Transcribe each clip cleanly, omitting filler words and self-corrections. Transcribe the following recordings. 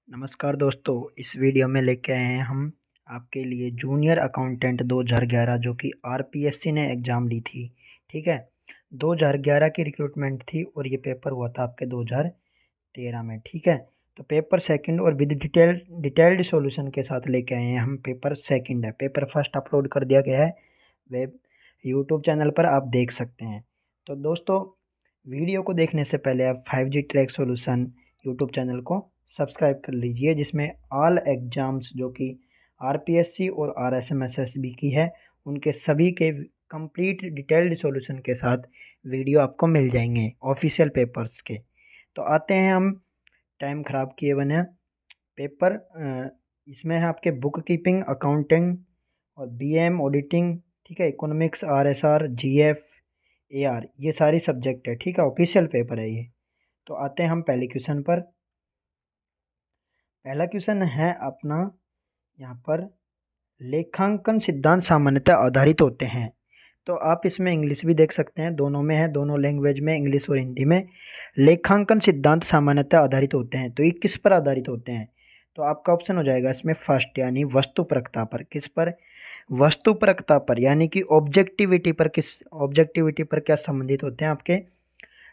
नमस्कार दोस्तों, इस वीडियो में लेके आए हैं हम आपके लिए जूनियर अकाउंटेंट 2011 जो कि आरपीएससी ने एग्ज़ाम ली थी। ठीक है, 2011 की रिक्रूटमेंट थी और ये पेपर हुआ था आपके 2013 में। ठीक है, तो पेपर सेकंड और विद डिटेल्ड सॉल्यूशन के साथ लेके आए हैं हम। पेपर सेकंड है, पेपर फर्स्ट अपलोड कर दिया गया है वेब यूट्यूब चैनल पर, आप देख सकते हैं। तो दोस्तों, वीडियो को देखने से पहले आप 5G track solution YouTube channel को सब्सक्राइब कर लीजिए, जिसमें ऑल एग्ज़ाम्स जो कि आरपीएससी और आरएसएमएसएसबी की है उनके सभी के कंप्लीट डिटेल्ड सॉल्यूशन के साथ वीडियो आपको मिल जाएंगे ऑफिशियल पेपर्स के। तो आते हैं हम टाइम ख़राब किए बने पेपर। इसमें है आपके बुक कीपिंग, अकाउंटिंग और बीएम ऑडिटिंग। ठीक है, इकोनॉमिक्स, आरएसआर, जीएफ, एआर, ये सारी सब्जेक्ट है। ठीक है, ऑफिशियल पेपर है ये। तो आते हैं हम पहले क्वेश्चन पर। पहला क्वेश्चन है अपना यहाँ पर, लेखांकन सिद्धांत सामान्यतः आधारित होते हैं। तो आप इसमें इंग्लिश भी देख सकते हैं, दोनों में है, दोनों लैंग्वेज में, इंग्लिश और हिंदी में। लेखांकन सिद्धांत सामान्यतः आधारित होते हैं, तो ये किस पर आधारित होते हैं? तो आपका ऑप्शन हो जाएगा इसमें फर्स्ट, यानी वस्तुपरकता पर। किस पर? वस्तुपरकता पर, यानी कि ऑब्जेक्टिविटी पर। किस ऑब्जेक्टिविटी पर क्या संबंधित होते हैं आपके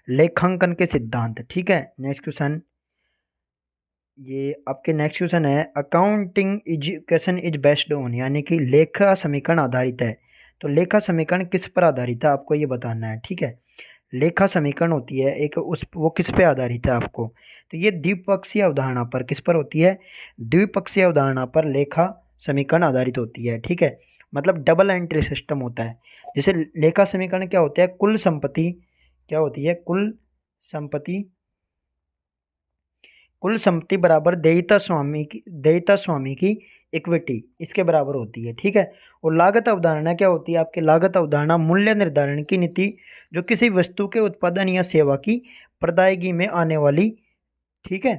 लेखांकन के सिद्धांत? ठीक है, नेक्स्ट क्वेश्चन, ये आपके नेक्स्ट क्वेश्चन है, accounting education is based on, यानी कि लेखा समीकरण आधारित है। तो लेखा समीकरण किस पर आधारित है, आपको ये बताना है। ठीक है, लेखा समीकरण होती है एक, उस वो किस पे आधारित है आपको? तो ये द्विपक्षीय अवधारणा पर। किस पर होती है? द्विपक्षीय अवधारणा पर लेखा समीकरण आधारित होती है। ठीक है, मतलब डबल एंट्री सिस्टम होता है। जैसे लेखा समीकरण क्या होता है? कुल संपत्ति क्या होती है? संपत्ति कुल संपत्ति बराबर देयता स्वामी की इक्विटी, इसके बराबर होती है। ठीक है, और लागत अवधारणा क्या होती है आपके? लागत अवधारणा मूल्य निर्धारण की नीति जो किसी वस्तु के उत्पादन या सेवा की प्रदायगी में आने वाली। ठीक है,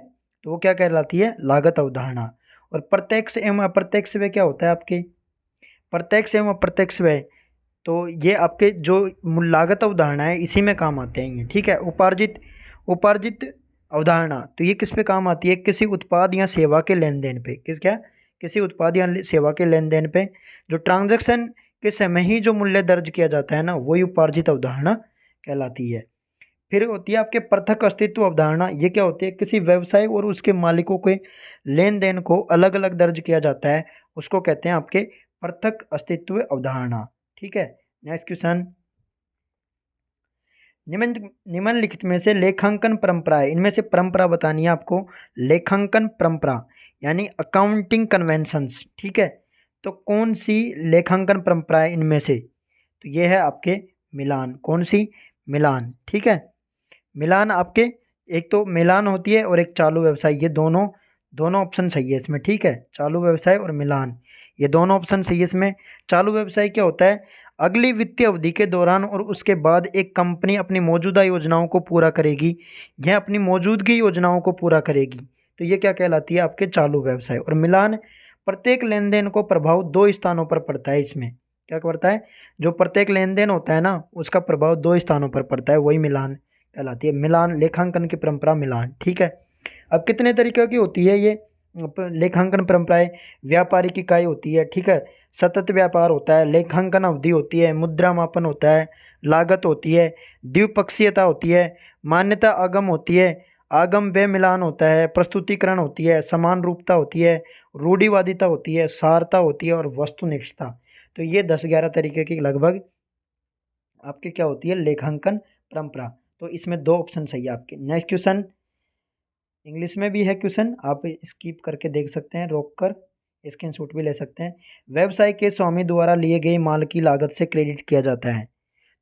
तो वो क्या कहलाती है? लागत अवधारणा। और प्रत्यक्ष एवं अप्रत्यक्ष व्यय क्या होता है आपके? प्रत्यक्ष एवं अप्रत्यक्ष व्यय, तो ये आपके जो लागत अवधारणा है इसी में काम आते हैं ये। ठीक है, उपार्जित उपार्जित अवधारणा, तो ये किस पे काम आती है? किसी उत्पाद या सेवा के लेन देन पे। किसी उत्पाद या सेवा के लेन देन पे जो ट्रांजैक्शन के समय ही जो मूल्य दर्ज किया जाता है ना, वही उपार्जित अवधारणा कहलाती है। फिर होती है आपके पृथक अस्तित्व अवधारणा। ये क्या होती है? किसी व्यवसाय और उसके मालिकों के लेन देन को अलग अलग दर्ज किया जाता है, उसको कहते हैं आपके पृथक अस्तित्व अवधारणा। ठीक है, नेक्स्ट क्वेश्चन, निम्नलिखित में से लेखांकन परंपरा है, इनमें से परंपरा बतानी है आपको। लेखांकन परंपरा यानी अकाउंटिंग कन्वेंशंस। ठीक है, तो कौन सी लेखांकन परंपरा है इनमें से? तो ये है आपके मिलान। कौन सी? मिलान। ठीक है, मिलान आपके, एक तो मिलान होती है और एक चालू व्यवसाय, ये दोनों दोनों ऑप्शन सही है इसमें। ठीक है, चालू व्यवसाय और मिलान, ये दोनों ऑप्शन सही है इसमें। चालू व्यवसाय क्या होता है? अगली वित्तीय अवधि के दौरान और उसके बाद एक कंपनी अपनी मौजूदा योजनाओं को पूरा करेगी, यह अपनी मौजूदगी योजनाओं को पूरा करेगी, तो ये क्या कहलाती है? आपके चालू व्यवसाय। और मिलान, प्रत्येक लेन देन को प्रभाव दो स्थानों पर पड़ता है। इसमें क्या पड़ता है? जो प्रत्येक लेन देन होता है ना, उसका प्रभाव दो स्थानों पर पड़ता है, वही मिलान कहलाती है। मिलान, लेखांकन की परंपरा मिलान। ठीक है, अब कितने तरीके की होती है ये लेखांकन परंपराएं? व्यापारिक इकाई होती है, ठीक है, सतत व्यापार होता है, लेखांकन अवधि होती है, मुद्रा मापन होता है, लागत होती है, द्विपक्षीयता होती है, मान्यता आगम होती है, आगम व मिलान होता है, प्रस्तुतिकरण होती है, समान रूपता होती है, रूढ़िवादिता होती है, सारता होती है और वस्तुनिष्ठता। तो ये 10-11 तरीके की लगभग आपके क्या होती है? लेखांकन परंपरा। तो इसमें दो ऑप्शन सही है आपके। नेक्स्ट क्वेश्चन, इंग्लिश में भी है क्वेश्चन, आप स्किप करके देख सकते हैं, रोक कर स्क्रीनशॉट भी ले सकते हैं। व्यवसाय के स्वामी द्वारा लिए गए माल की लागत से क्रेडिट किया जाता है।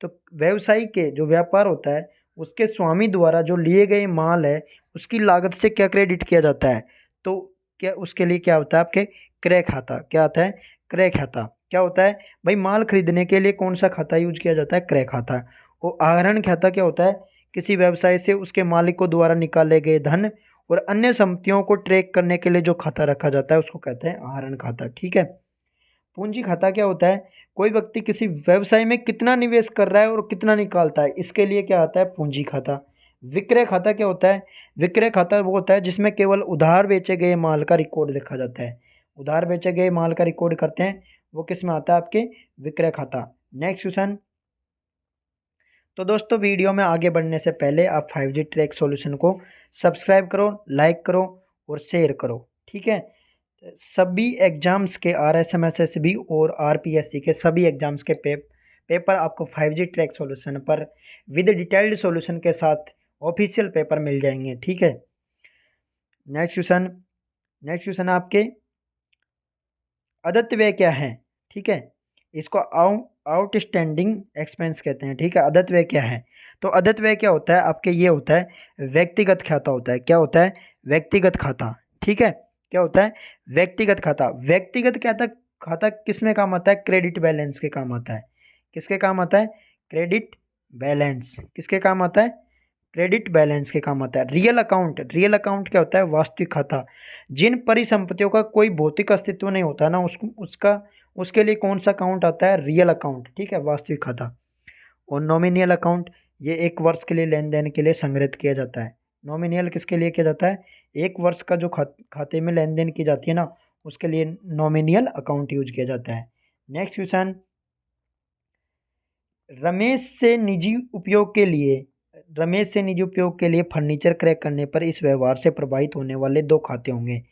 तो व्यवसाय के जो व्यापार होता है उसके स्वामी द्वारा जो लिए गए माल है उसकी लागत से क्या क्रेडिट किया जाता है? तो क्या उसके लिए क्या होता है आपके? क्रय खाता। क्या आता है? क्रय खाता। क्या होता है भाई? माल खरीदने के लिए कौन सा खाता यूज किया जाता है? क्रय खाता। और आहरण खाता क्या होता है? किसी व्यवसाय से उसके मालिकों द्वारा निकाले गए धन और अन्य संपत्तियों को ट्रैक करने के लिए जो खाता रखा जाता है उसको कहते हैं आहरण खाता। ठीक है, पूंजी खाता क्या होता है? कोई व्यक्ति किसी व्यवसाय में कितना निवेश कर रहा है और कितना निकालता है, इसके लिए क्या आता है? पूंजी खाता। विक्रय खाता क्या होता है? विक्रय खाता वो होता है जिसमें केवल उधार बेचे गए माल का रिकॉर्ड लिखा जाता है। उधार बेचे गए माल का रिकॉर्ड करते हैं, वो किस में आता है? आपके विक्रय खाता। Next question. तो दोस्तों वीडियो में आगे बढ़ने से पहले आप 5G ट्रैक सॉल्यूशन को सब्सक्राइब करो, लाइक करो और शेयर करो, ठीक है। सभी एग्जाम्स के RSMSSB और RPSC के सभी एग्जाम्स के पेपर आपको 5G ट्रैक सॉल्यूशन पर विद डिटेल्ड सॉल्यूशन के साथ ऑफिशियल पेपर मिल जाएंगे, ठीक है। Next question. नेक्स्ट क्वेश्चन आपके अदत्त व्यय क्या है? ठीक है, इसको आउटस्टैंडिंग एक्सपेंस कहते हैं, ठीक है। अदत्त व्यय क्या है? तो अदत्त व्यय क्या होता है आपके? ये होता है व्यक्तिगत खाता होता है। क्या होता है? व्यक्तिगत खाता, ठीक है। क्या होता है? व्यक्तिगत खाता। व्यक्तिगत खाता खाता किस में काम आता है? क्रेडिट बैलेंस के काम आता है। किसके काम आता है? Credit balance. किसके काम आता है? क्रेडिट बैलेंस के काम आता है। Real account. रियल अकाउंट क्या होता है? वास्तविक खाता। जिन परिसंपत्तियों का कोई भौतिक अस्तित्व नहीं होता ना, उसका उसके लिए कौन सा अकाउंट आता है? रियल अकाउंट, ठीक है, वास्तविक खाता। और नॉमिनियल अकाउंट, ये 1 वर्ष के लिए लेन देन के लिए संग्रहित किया जाता है। नॉमिनियल किसके लिए किया जाता है? 1 वर्ष का जो खाते में लेन देन की जाती है ना, उसके लिए नॉमिनियल अकाउंट यूज किया जाता है। Next question. रमेश से निजी उपयोग के लिए रमेश से निजी उपयोग के लिए फर्नीचर क्रय करने पर इस व्यवहार से प्रभावित होने वाले 2 खाते होंगे।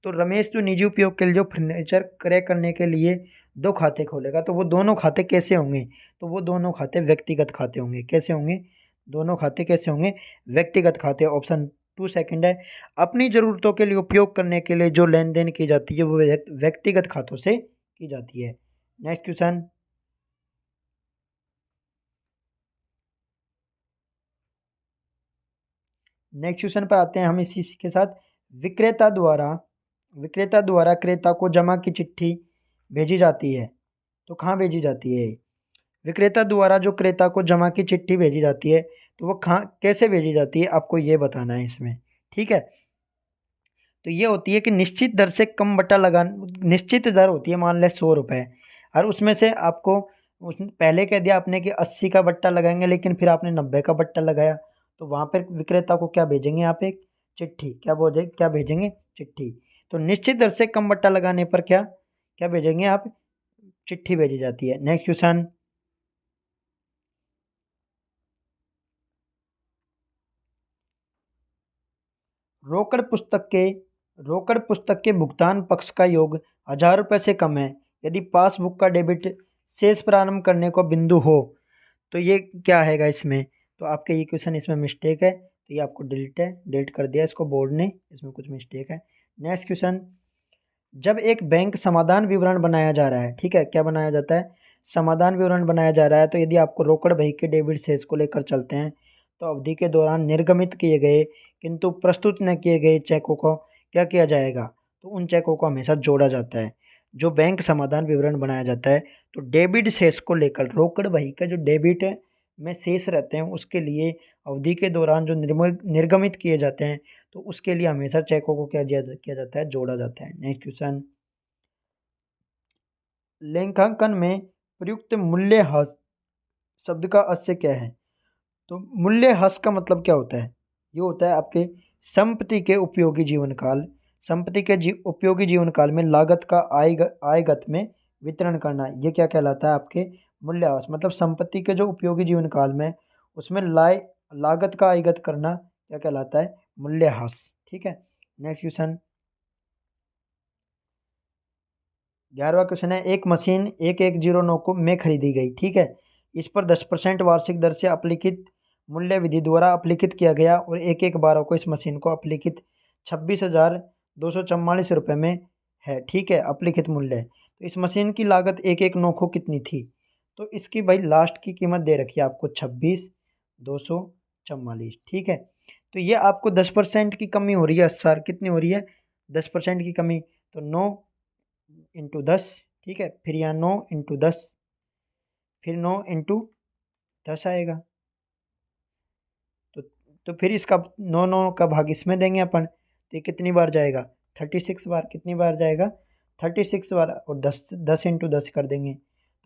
तो रमेश जो निजी उपयोग के लिए जो फर्नीचर क्रय करने के लिए 2 खाते खोलेगा, तो वो दोनों खाते कैसे होंगे? तो वो दोनों खाते व्यक्तिगत खाते होंगे। कैसे होंगे? दोनों खाते कैसे होंगे? व्यक्तिगत खाते। ऑप्शन 2 सेकंड है। अपनी ज़रूरतों के लिए उपयोग करने के लिए जो लेन देन की जाती है वो व्यक्तिगत खातों से की जाती है। Next question. नेक्स्ट क्वेश्चन पर आते हैं हम इसी के साथ। विक्रेता द्वारा विक्रेता द्वारा क्रेता को जमा की चिट्ठी भेजी जाती है, तो कहाँ भेजी जाती है? विक्रेता द्वारा जो क्रेता को जमा की चिट्ठी भेजी जाती है, तो वो कहाँ कैसे भेजी जाती है आपको ये बताना है इसमें, ठीक है। तो ये होती है कि निश्चित दर से कम बट्टा लगा, निश्चित दर होती है, मान लें 100 रुपये, और उसमें से आपको पहले कह दिया आपने कि 80 का बट्टा लगाएंगे, लेकिन फिर आपने 90 का बट्टा लगाया, तो वहाँ पर विक्रेता को क्या भेजेंगे आप? एक चिट्ठी। क्या भेजेंगे? चिट्ठी। तो निश्चित दर से कम बट्टा लगाने पर क्या क्या भेजेंगे आप? चिट्ठी भेजी जाती है। Next question. रोकड़ पुस्तक के रोकड़ पुस्तक के भुगतान पक्ष का योग 1000 रुपये से कम है यदि पासबुक का डेबिट शेष प्रारंभ करने को बिंदु हो, तो ये क्या आएगा इसमें? तो आपके ये क्वेश्चन इसमें मिस्टेक है, तो ये आपको डिलीट कर दिया इसको बोर्ड ने, इसमें कुछ मिस्टेक है। Next question. जब एक बैंक समाधान विवरण बनाया जा रहा है, ठीक है, क्या बनाया जाता है? समाधान विवरण बनाया जा रहा है, तो यदि आपको रोकड़ बही के डेबिट शेष को लेकर चलते हैं, तो अवधि के दौरान निर्गमित किए गए किंतु प्रस्तुत न किए गए चेकों को क्या किया जाएगा? तो उन चेकों को हमेशा जोड़ा जाता है। जो बैंक समाधान विवरण बनाया जाता है, तो डेबिट शेष को लेकर रोकड़ बही का जो डेबिट में शेष रहते हैं उसके लिए अवधि के दौरान जो निर्गमित किए जाते हैं, तो उसके लिए हमेशा चेकों को किया जाता है? जोड़ा जाता है। Next question. लेखांकन में प्रयुक्त मूल्यह्रास शब्द का अर्थ क्या है? तो मूल्यह्रास का मतलब क्या होता है? ये होता है आपके संपत्ति के उपयोगी जीवन काल संपत्ति के उपयोगी जीवन काल में लागत का आयगत में वितरण करना। ये क्या कहलाता है? आपके मूल्यह्रास। मतलब संपत्ति के जो उपयोगी जीवन काल में उसमें लागत का आयगत करना क्या कहलाता है? मूल्यह्रास, ठीक है। Next question. 11वां क्वेश्चन है। एक मशीन 1109 को में खरीदी गई, ठीक है। इस पर 10% वार्षिक दर से अपलिखित मूल्य विधि द्वारा अपलिखित किया गया और 11/12 को इस मशीन को अपलिखित 26,244 रुपये में है, ठीक है, अपलिखित मूल्य। तो इस मशीन की लागत 1109 को कितनी थी? तो इसकी भाई लास्ट की कीमत दे रखी है आपको 26,244, ठीक है। तो ये आपको 10% की कमी हो रही है सर, कितनी हो रही है? 10% की कमी। तो 9 × 10, ठीक है, फिर यहाँ 9 × 10, फिर 9 × 10 आएगा। तो तो फिर इसका 9 का भाग इसमें देंगे अपन, तो ये कितनी बार जाएगा? 36 बार। कितनी बार जाएगा? 36 बार। और 10 × 10 कर देंगे,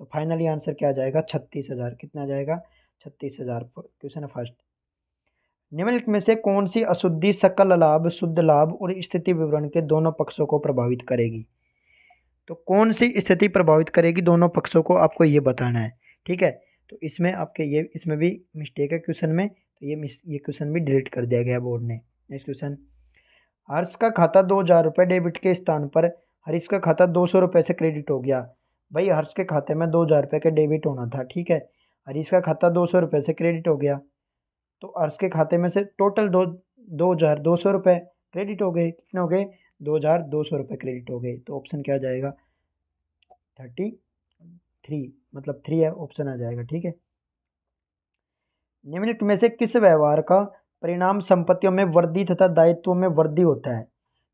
तो फाइनली आंसर क्या आ जाएगा? 36,000। कितना जाएगा? 36,000। Question first. निम्नलिखित में से कौन सी अशुद्धि सकल लाभ, शुद्ध लाभ और स्थिति विवरण के दोनों पक्षों को प्रभावित करेगी? तो कौन सी स्थिति प्रभावित करेगी दोनों पक्षों को, आपको ये बताना है। ठीक है, तो इसमें आपके ये इसमें भी मिस्टेक है क्वेश्चन में, तो ये क्वेश्चन भी डिलीट कर दिया गया बोर्ड ने। नेक्स्ट क्वेश्चन, हर्ष का खाता 2,000 रुपये डेबिट के स्थान पर हरीश का खाता 200 रुपये से क्रेडिट हो गया। भाई हर्ष के खाते में 2,000 रुपये का डेबिट होना था, ठीक है। हरीश का खाता 200 रुपये से क्रेडिट हो गया, तो हर्ष के खाते में से टोटल 2,200 रुपये क्रेडिट हो गए। कितने हो गए? 2,200 रुपये क्रेडिट हो गए। तो ऑप्शन क्या आ जाएगा? 33, मतलब 3 है, ऑप्शन आ जाएगा। ठीक है, निम्नलिखित में से किस व्यवहार का परिणाम संपत्तियों में वृद्धि तथा दायित्वों में वृद्धि होता है?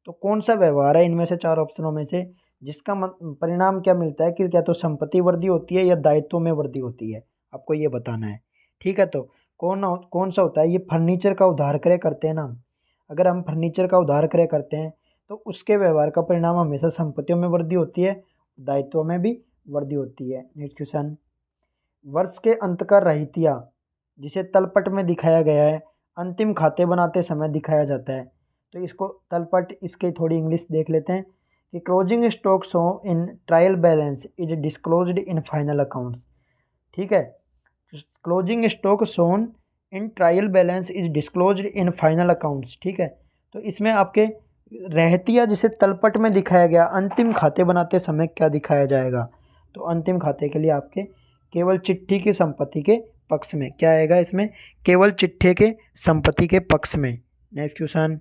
तो कौन सा व्यवहार है इनमें से 4 ऑप्शनों में से जिसका परिणाम क्या मिलता है कि क्या तो संपत्ति वृद्धि होती है या दायित्वों में वृद्धि होती है, आपको ये बताना है। ठीक है, तो कौन सा होता है? ये फर्नीचर का उधार क्रय करते हैं ना, अगर हम फर्नीचर का उधार क्रय करते हैं तो उसके व्यवहार का परिणाम हमेशा संपत्तियों में वृद्धि होती है, दायित्वों में भी वृद्धि होती है। नेक्स्ट क्वेश्चन, वर्ष के अंत का रहतिया जिसे तलपट में दिखाया गया है अंतिम खाते बनाते समय दिखाया जाता है। तो इसको तलपट, इसके थोड़ी इंग्लिश देख लेते हैं कि closing stock show in trial balance is disclosed in final account. ठीक है, closing stock shown in trial balance is disclosed in final accounts. ठीक है, तो इसमें आपके रहतिया जिसे तलपट में दिखाया गया अंतिम खाते बनाते समय क्या दिखाया जाएगा? तो अंतिम खाते के लिए आपके केवल चिट्ठी की संपत्ति के पक्ष में क्या आएगा? इसमें केवल चिट्ठे के संपत्ति के पक्ष में। नेक्स्ट क्वेश्चन,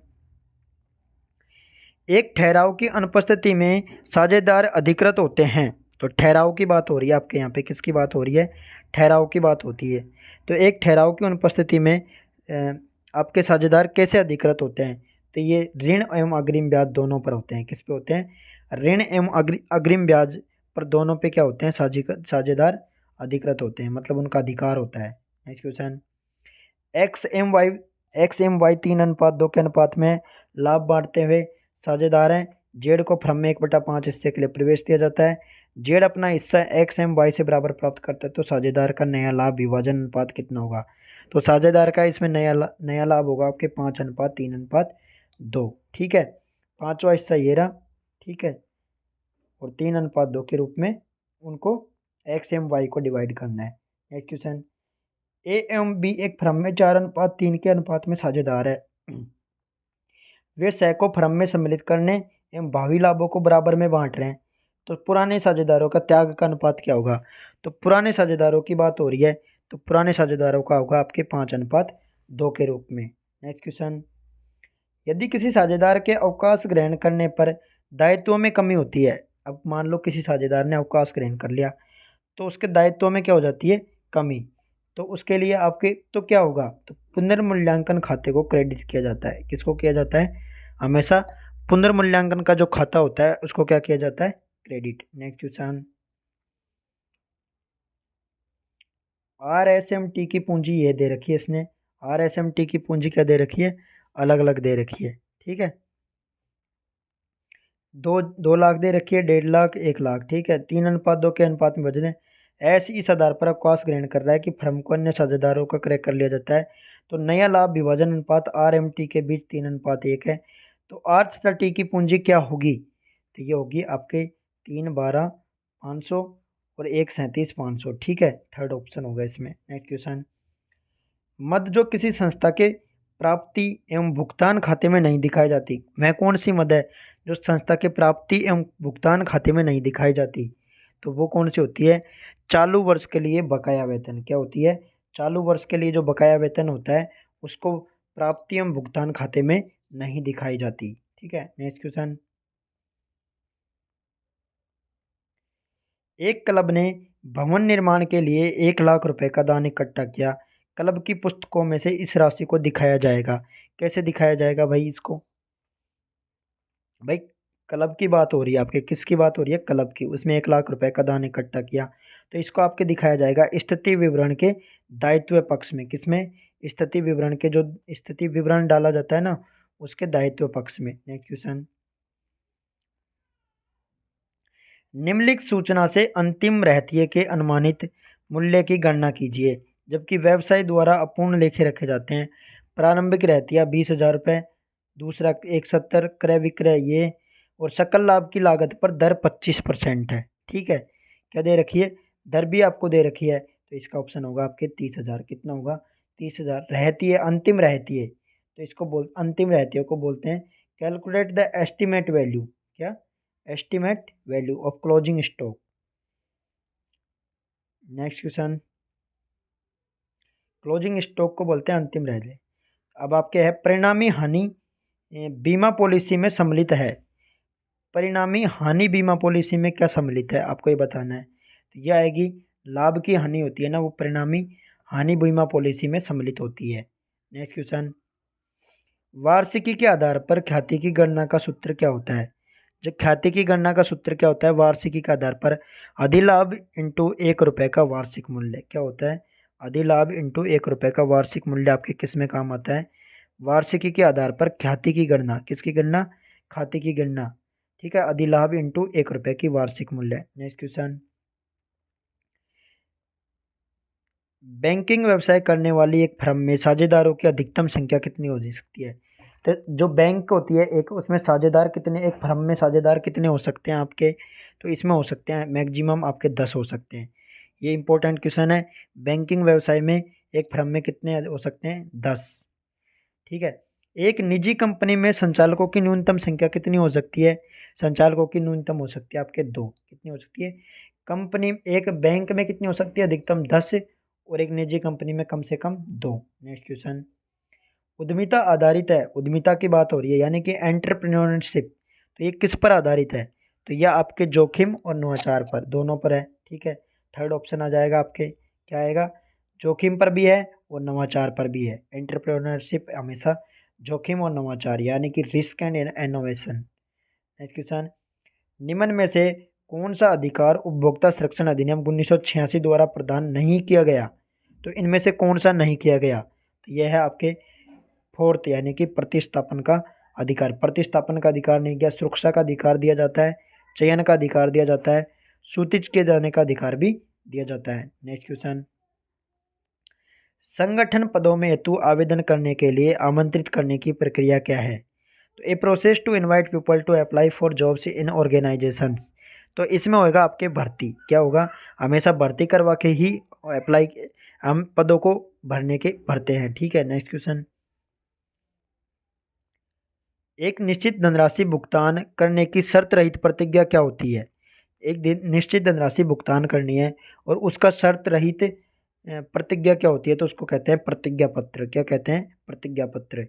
एक ठहराव की अनुपस्थिति में साझेदार अधिकृत होते हैं। तो ठहराव की बात हो रही है आपके यहाँ पे, किसकी बात हो रही है? ठहराव की बात होती है। तो एक ठहराव की अनुपस्थिति में आपके साझेदार कैसे अधिकृत होते हैं? तो ये ऋण एवं अग्रिम ब्याज दोनों पर होते हैं। किस पे होते हैं? ऋण एवं अग्रिम ब्याज पर दोनों पे क्या होते हैं? साझेदार अधिकृत होते हैं, मतलब उनका अधिकार होता है। Next question, X M Y 3:2 के अनुपात में लाभ बांटते हुए साझेदार हैं। जेड को फर्म में 1/5 हिस्से के लिए प्रवेश दिया जाता है। जेड अपना हिस्सा एक्स एम वाई से बराबर प्राप्त करता है, तो साझेदार का नया लाभ विभाजन अनुपात कितना होगा? तो साझेदार का इसमें नया लाभ होगा आपके 5:3:2। ठीक है, 5वां हिस्सा ये रहा। ठीक है, और 3:2 के रूप में उनको एक्स एम वाई को डिवाइड करना है। नेक्स्ट क्वेश्चन, ए एवं बी एक फर्म में 4:3 के अनुपात में साझेदार है। वे सैको फर्म में सम्मिलित करने एवं भावी लाभों को बराबर में बांट रहे हैं। तो पुराने साझेदारों का त्याग का अनुपात क्या होगा? तो पुराने साझेदारों की बात हो रही है, तो पुराने साझेदारों का होगा आपके 5:2 के रूप में। नेक्स्ट क्वेश्चन, यदि किसी साझेदार के अवकाश ग्रहण करने पर दायित्वों में कमी होती है। अब मान लो किसी साझेदार ने अवकाश ग्रहण कर लिया, तो उसके दायित्वों में क्या हो जाती है? कमी। तो उसके लिए आपके तो क्या होगा? तो पुनर्मूल्यांकन खाते को क्रेडिट किया जाता है। किसको किया जाता है? हमेशा पुनर्मूल्यांकन का जो खाता होता है उसको क्या किया जाता है? क्रेडिट। नेक्स्ट क्वेश्चन, RSMT की पूंजी ये दे रखी है इसने। RSMT की पूंजी क्या दे रखी है? अलग अलग दे रखी है। ठीक है, 2 लाख दे रखी है, 1.5 लाख, 1 लाख। ठीक है, 3:2 के अनुपात में बदलें। ऐसे इस आधार पर अवकाश ग्रहण कर रहा है कि फर्म को अन्य साझेदारों का क्रय कर लिया जाता है। तो नया लाभ विभाजन अनुपात RMT के बीच 3:1 है। तो R तथा T की पूंजी क्या होगी? तो ये होगी आपके 3,12,500 और 1,37,500। ठीक है, थर्ड ऑप्शन होगा इसमें। नेक्स्ट क्वेश्चन, मद जो किसी संस्था के प्राप्ति एवं भुगतान खाते में नहीं दिखाई जाती, वह कौन सी मद है जो संस्था के प्राप्ति एवं भुगतान खाते में नहीं दिखाई जाती? तो वो कौन सी होती है? चालू वर्ष के लिए बकाया वेतन। क्या होती है? चालू वर्ष के लिए जो बकाया वेतन होता है उसको प्राप्ति एवं भुगतान खाते में नहीं दिखाई जाती। ठीक है, नेक्स्ट क्वेश्चन, एक क्लब ने भवन निर्माण के लिए 1,00,000 रुपए का दान इकट्ठा किया। क्लब की पुस्तकों में से इस राशि को दिखाया जाएगा। कैसे दिखाया जाएगा भाई इसको? भाई क्लब की बात हो रही है आपके, किसकी बात हो रही है? क्लब की। उसमें 1,00,000 रुपए का दान इकट्ठा किया, तो इसको आपके दिखाया जाएगा स्थिति विवरण के दायित्व पक्ष में। किसमें? स्थिति विवरण के, जो स्थिति विवरण डाला जाता है ना, उसके दायित्व पक्ष में। नेक्स्ट क्वेश्चन, निम्नलिखित सूचना से अंतिम रहतिये के अनुमानित मूल्य की गणना कीजिए। जबकि व्यवसाय द्वारा अपूर्ण लेखे रखे जाते हैं, प्रारंभिक रहती है 20,000 रुपये, दूसरा 71 क्रय विक्रय ये, और सकल लाभ की लागत पर दर 25% है। ठीक है, क्या दे रखी है, दर भी आपको दे रखी है, तो इसका ऑप्शन होगा आपके 30,000। कितना होगा, 30,000। रहती है, अंतिम रहती है, तो इसको अंतिम रहती है को बोलते हैं कैलकुलेट द एस्टिमेट वैल्यू, क्या, estimate value of closing stock. Next question, closing stock को बोलते हैं अंतिम रहते। अब आपके है परिणामी हानि बीमा पॉलिसी में सम्मिलित है। परिणामी हानि बीमा पॉलिसी में क्या सम्मिलित है, आपको ये बताना है। तो यह आएगी, लाभ की हानि होती है ना, वो परिणामी हानि बीमा पॉलिसी में सम्मिलित होती है। नेक्स्ट क्वेश्चन, वार्षिकी के आधार पर ख्याति की गणना का सूत्र क्या होता है। जो ख्याति की गणना का सूत्र क्या होता है, वार्षिकी के आधार पर अधिलाभ इंटू 1 रुपये का वार्षिक मूल्य क्या होता है। अधिलाभ इंटू 1 रुपये का वार्षिक मूल्य आपके किस में काम आता है, वार्षिकी के आधार पर ख्याति की गणना, किसकी गणना, ख्याति की गणना। ठीक है, अधिलाभ इंटू 1 रुपये की वार्षिक मूल्य। नेक्स्ट क्वेश्चन, बैंकिंग व्यवसाय करने वाली एक फर्म में साझेदारों की अधिकतम संख्या कितनी हो सकती है। तो जो बैंक होती है एक, उसमें साझेदार कितने, एक फर्म में साझेदार कितने हो सकते हैं आपके, तो इसमें हो सकते हैं मैक्सिमम आपके 10 हो सकते हैं। ये इंपॉर्टेंट क्वेश्चन है, बैंकिंग व्यवसाय में एक फर्म में कितने हो सकते हैं, 10। ठीक है, एक निजी कंपनी में संचालकों की न्यूनतम संख्या कितनी हो सकती है, संचालकों की न्यूनतम हो सकती है आपके 2। कितनी हो सकती है, कंपनी एक बैंक में कितनी हो सकती है, अधिकतम 10, और एक निजी कंपनी में कम से कम 2। नेक्स्ट क्वेश्चन, उद्यमिता आधारित है, उद्यमिता की बात हो रही है यानी कि एंटरप्रेन्योरशिप, तो ये किस पर आधारित है, तो यह आपके जोखिम और नवाचार पर, दोनों पर है। ठीक है, थर्ड ऑप्शन आ जाएगा आपके, क्या आएगा, जोखिम पर भी है और नवाचार पर भी है। एंटरप्रेन्योरशिप हमेशा जोखिम और नवाचार यानी कि risk and innovation. Next question, निम्न में से कौन सा अधिकार उपभोक्ता संरक्षण अधिनियम 1986 द्वारा प्रदान नहीं किया गया, तो इनमें से कौन सा नहीं किया गया, तो यह है आपके फोर्थ यानी कि प्रतिस्थापन का अधिकार। प्रतिस्थापन का अधिकार नहीं किया, सुरक्षा का अधिकार दिया जाता है, चयन का अधिकार दिया जाता है, सूचित किए जाने का अधिकार भी दिया जाता है। नेक्स्ट क्वेश्चन, संगठन पदों में हेतु आवेदन करने के लिए आमंत्रित करने की प्रक्रिया क्या है, तो a process to invite people to apply for jobs in organisations. तो इसमें होगा आपके भर्ती, क्या होगा, हमेशा भर्ती करवा के ही अप्लाई, हम पदों को भरने के भरते हैं। ठीक है, नेक्स्ट क्वेश्चन, एक निश्चित धनराशि भुगतान करने की शर्त रहित प्रतिज्ञा क्या होती है। एक निश्चित धनराशि भुगतान करनी है और उसका शर्त रहित प्रतिज्ञा क्या होती है, तो उसको कहते हैं प्रतिज्ञा पत्र। क्या कहते हैं, प्रतिज्ञा पत्र।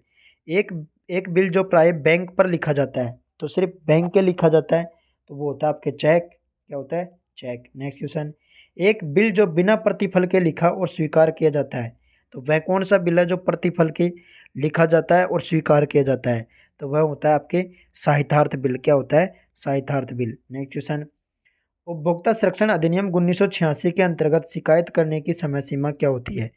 एक एक बिल जो प्राय बैंक पर लिखा जाता है, तो सिर्फ बैंक के लिखा जाता है, तो वो होता है आपके चेक। क्या होता है, चेक। नेक्स्ट क्वेश्चन, एक बिल जो बिना प्रतिफल के लिखा और स्वीकार किया जाता है, तो वह कौन सा बिल है जो प्रतिफल के लिखा जाता है और स्वीकार किया जाता है, तो वह होता है आपके साहित्यार्थ बिल। क्या होता है, साहित्यार्थ बिल। नेक्स्ट क्वेश्चन, उपभोक्ता संरक्षण अधिनियम 1986 के अंतर्गत शिकायत करने की समय सीमा क्या होती है,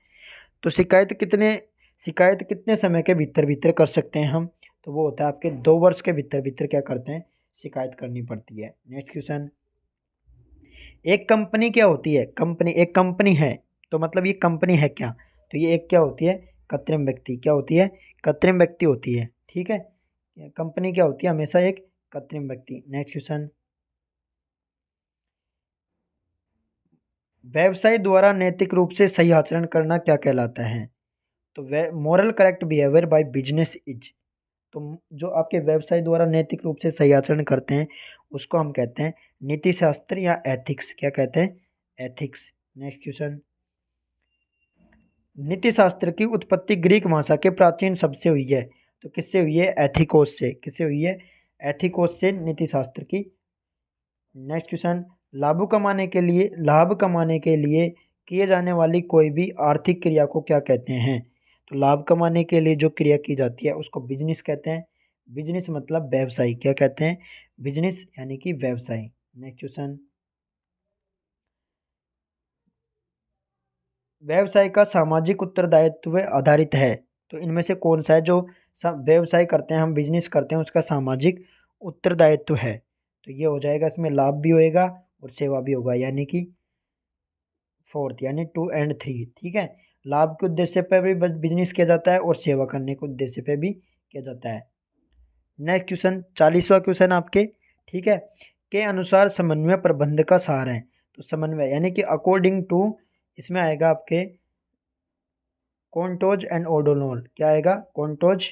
तो शिकायत कितने समय के भीतर भीतर कर सकते हैं हम, तो वो होता है आपके 2 वर्ष के भीतर भीतर क्या करते हैं, शिकायत करनी पड़ती है। नेक्स्ट क्वेश्चन, एक कंपनी क्या होती है, कंपनी एक कंपनी है, तो मतलब ये कंपनी है क्या, तो ये एक क्या होती है, कृत्रिम व्यक्ति। क्या होती है, कृत्रिम व्यक्ति होती है। ठीक है, कंपनी क्या होती है, हमेशा एक कृत्रिम व्यक्ति। नेक्स्ट क्वेश्चन, व्यवसाय द्वारा नैतिक रूप से सही आचरण करना क्या कहलाता है, तो moral correct behaviour by business is. तो जो आपके व्यवसाय द्वारा नैतिक रूप से सही आचरण करते हैं उसको हम कहते हैं नीति शास्त्र या एथिक्स। क्या कहते हैं, एथिक्स। नेक्स्ट क्वेश्चन, नीति शास्त्र की उत्पत्ति ग्रीक भाषा के प्राचीन शब्द से हुई है, तो किससे हुई है, एथिकोस से। किससे हुई है, एथिकोस से नीति शास्त्र की। नेक्स्ट क्वेश्चन, लाभ कमाने के लिए किए जाने वाली कोई भी आर्थिक क्रिया को क्या कहते हैं, तो लाभ कमाने के लिए जो क्रिया की जाती है उसको बिजनेस कहते हैं। बिजनेस मतलब व्यवसाय। क्या कहते हैं, बिजनेस यानी कि व्यवसाय। नेक्स्ट क्वेश्चन, व्यवसाय का सामाजिक उत्तरदायित्व आधारित है, तो इनमें से कौन सा है जो व्यवसाय करते हैं, हम बिजनेस करते हैं, उसका सामाजिक उत्तरदायित्व है, तो ये हो जाएगा, इसमें लाभ भी होएगा और सेवा भी होगा, यानी कि फोर्थ यानी 2 और 3। ठीक है, लाभ के उद्देश्य पर भी बिजनेस किया जाता है और सेवा करने के उद्देश्य पे भी किया जाता है। नेक्स्ट क्वेश्चन 40वां क्वेश्चन आपके, ठीक है, के अनुसार समन्वय प्रबंध का सार है। तो समन्वय यानी कि अकॉर्डिंग टू, इसमें आएगा आपके कॉन्टोज एंड ओडोनोल। क्या आएगा? कॉन्टोज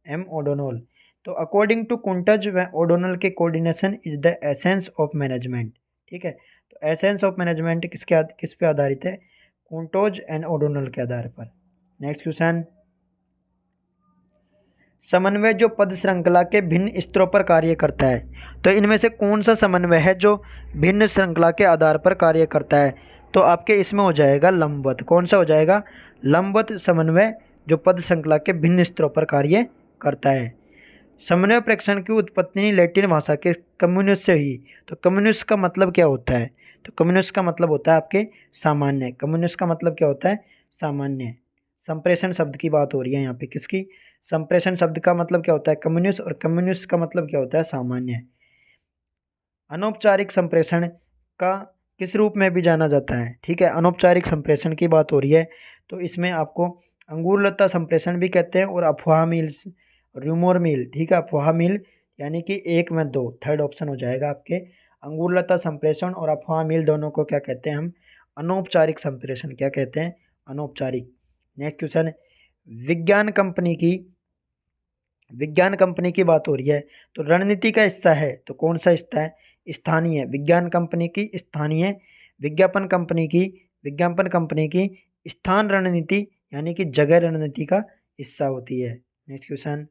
एम ओडोनोल। तो अकॉर्डिंग टू कॉन्टोज व ओडोनोल के coordination is the essence of management. ठीक है, तो एसेंस ऑफ मैनेजमेंट किस पे आधारित है? कॉन्टोज एंड ओडोनोल के आधार पर। नेक्स्ट क्वेश्चन, समन्वय जो पद श्रृंखला के भिन्न स्तरों पर कार्य करता है। तो इनमें से कौन सा समन्वय है जो भिन्न श्रृंखला के आधार पर कार्य करता है? तो आपके इसमें हो जाएगा लंबवत। कौन सा हो जाएगा? लंबवत समन्वय जो पद श्रृंखला के भिन्न स्तरों पर कार्य करता है। समन्वय प्रेक्षण की उत्पत्ति लैटिन भाषा के कम्युनिस्ट से हुई। तो कम्युनिस्ट का मतलब क्या होता है? तो कम्युनिस्ट का मतलब होता है आपके सामान्य। कम्युनिस्ट का मतलब क्या होता है? सामान्य। संप्रेषण शब्द की बात हो रही है यहाँ पे, किसकी? संप्रेषण शब्द का मतलब क्या होता है? कम्युनिस्ट, और कम्युनिस्ट का मतलब क्या होता है? सामान्य। अनौपचारिक संप्रेषण का किस रूप में भी जाना जाता है? ठीक है, अनौपचारिक संप्रेषण की बात हो रही है, तो इसमें आपको अंगूर लता संप्रेषण भी कहते हैं और अफवाह मिल, रूमर मिल। ठीक है, अफवाह मिल यानी कि एक में दो, थर्ड ऑप्शन हो जाएगा आपके। अंगूर लता संप्रेषण और अफवाह मिल दोनों को क्या कहते हैं हम? अनौपचारिक संप्रेषण। क्या कहते हैं? अनौपचारिक। नेक्स्ट क्वेश्चन, विज्ञान कंपनी की, विज्ञान कंपनी की बात हो रही है, तो रणनीति का हिस्सा है, तो कौन सा हिस्सा है? स्थानीय। विज्ञान कंपनी की स्थानीय, विज्ञापन कंपनी की, विज्ञापन कंपनी की स्थान रणनीति यानी कि जगह रणनीति का हिस्सा होती है। नेक्स्ट क्वेश्चन,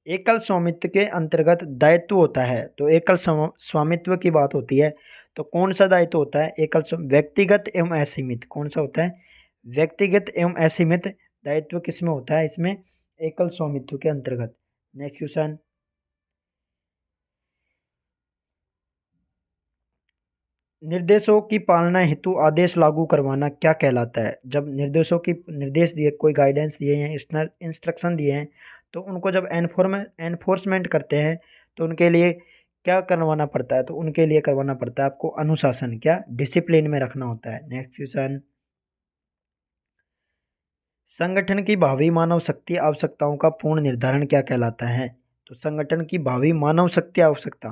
एकल स्वामित्व के अंतर्गत दायित्व होता है। तो एकल स्वामित्व की बात होती है, तो कौन सा दायित्व होता है? एकल व्यक्तिगत एवं असीमित। कौन सा होता है? व्यक्तिगत एवं असीमित दायित्व किसमें होता है? इसमें एकल स्वामित्व के अंतर्गत। नेक्स्ट क्वेश्चन, निर्देशों की पालना हेतु आदेश लागू करवाना क्या कहलाता है? जब निर्देशों की, निर्देश दिए, कोई गाइडेंस दिए हैं, इंस्ट्रक्शन दिए हैं, तो उनको जब एनफोर्समेंट करते हैं तो उनके लिए क्या करवाना पड़ता है? तो उनके लिए करवाना पड़ता है आपको अनुशासन। क्या? डिसिप्लिन में रखना होता है। नेक्स्ट क्वेश्चन, संगठन की भावी मानव शक्ति आवश्यकताओं का पूर्ण निर्धारण क्या कहलाता है? तो संगठन की भावी मानव शक्ति आवश्यकता,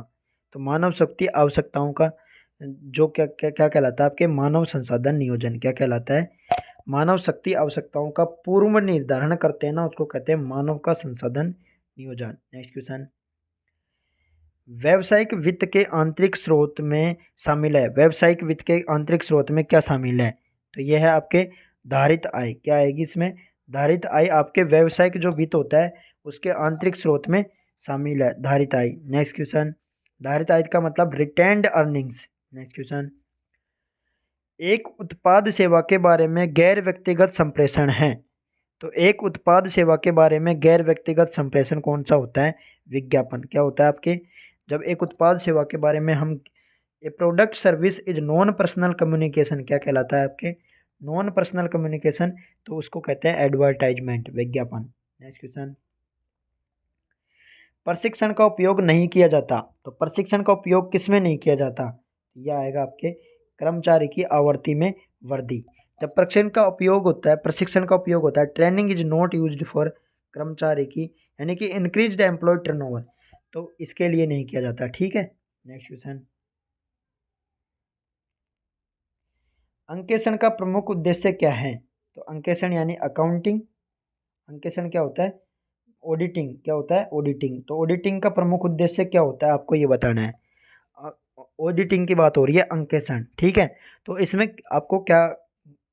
तो मानव शक्ति आवश्यकताओं का जो क्या क्या क्या कहलाता है? आपके मानव संसाधन नियोजन। क्या कहलाता है? मानव शक्ति आवश्यकताओं का पूर्व निर्धारण करते हैं ना, उसको कहते हैं मानव का संसाधन नियोजन। नेक्स्ट क्वेश्चन, व्यावसायिक वित्त के आंतरिक स्रोत में शामिल है। व्यावसायिक वित्त के आंतरिक स्रोत में क्या शामिल है? तो यह है आपके धारित आय। क्या आएगी इसमें? धारित आय आपके व्यावसायिक जो वित्त होता है उसके आंतरिक स्रोत में शामिल है धारित आय। नेक्स्ट क्वेश्चन, धारित आय का मतलब रिटेन्ड अर्निंग्स। नेक्स्ट क्वेश्चन, एक उत्पाद सेवा के बारे में गैर व्यक्तिगत संप्रेषण है। तो एक उत्पाद सेवा के बारे में गैर व्यक्तिगत संप्रेषण कौन सा होता है? विज्ञापन। क्या होता है आपके? जब एक उत्पाद सेवा के बारे में हम, a product service is non personal communication. क्या कहलाता है आपके? नॉन पर्सनल कम्युनिकेशन, तो उसको कहते हैं एडवर्टाइजमेंट, विज्ञापन। नेक्स्ट क्वेश्चन, प्रशिक्षण का उपयोग नहीं किया जाता। तो प्रशिक्षण का उपयोग किस में नहीं किया जाता? यह आएगा आपके कर्मचारी की आवर्ती में वृद्धि। जब प्रशिक्षण का उपयोग होता है, प्रशिक्षण का उपयोग होता है, training is not used for कर्मचारी की यानी कि इंक्रीज द एम्प्लॉय टर्नओवर, तो इसके लिए नहीं किया जाता। ठीक है, नेक्स्ट क्वेश्चन, अंकेक्षण का प्रमुख उद्देश्य क्या है? तो अंकेक्षण यानी अकाउंटिंग। अंकेक्षण क्या होता है? ऑडिटिंग। क्या होता है? ऑडिटिंग। तो ऑडिटिंग का प्रमुख उद्देश्य क्या होता है आपको ये बताना है। ऑडिटिंग की बात हो रही है, अंकेक्षण। ठीक है, तो इसमें आपको क्या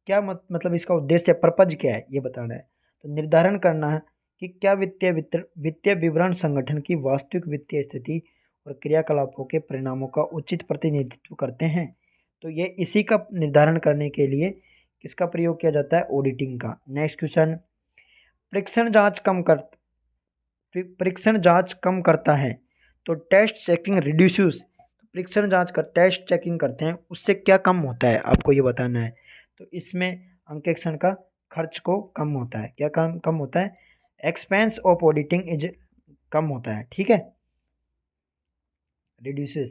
क्या मतलब इसका उद्देश्य, पर्पज क्या है ये बताना है। तो निर्धारण करना है कि क्या वित्तीय विवरण संगठन की वास्तविक वित्तीय स्थिति और क्रियाकलापों के परिणामों का उचित प्रतिनिधित्व करते हैं। तो ये इसी का निर्धारण करने के लिए किसका प्रयोग किया जाता है? ऑडिटिंग का। नेक्स्ट क्वेश्चन, परीक्षण जांच परीक्षण जांच कम करता है, तो टेस्ट चेकिंग रिड्यूसेस। परीक्षण जांच का टेस्ट चेकिंग करते हैं, उससे क्या कम होता है आपको ये बताना है। तो इसमें अंकेक्षण का खर्च को कम होता है। क्या कम कम होता है? Expense of auditing is come होता है। ठीक है, रिड्यूसेस।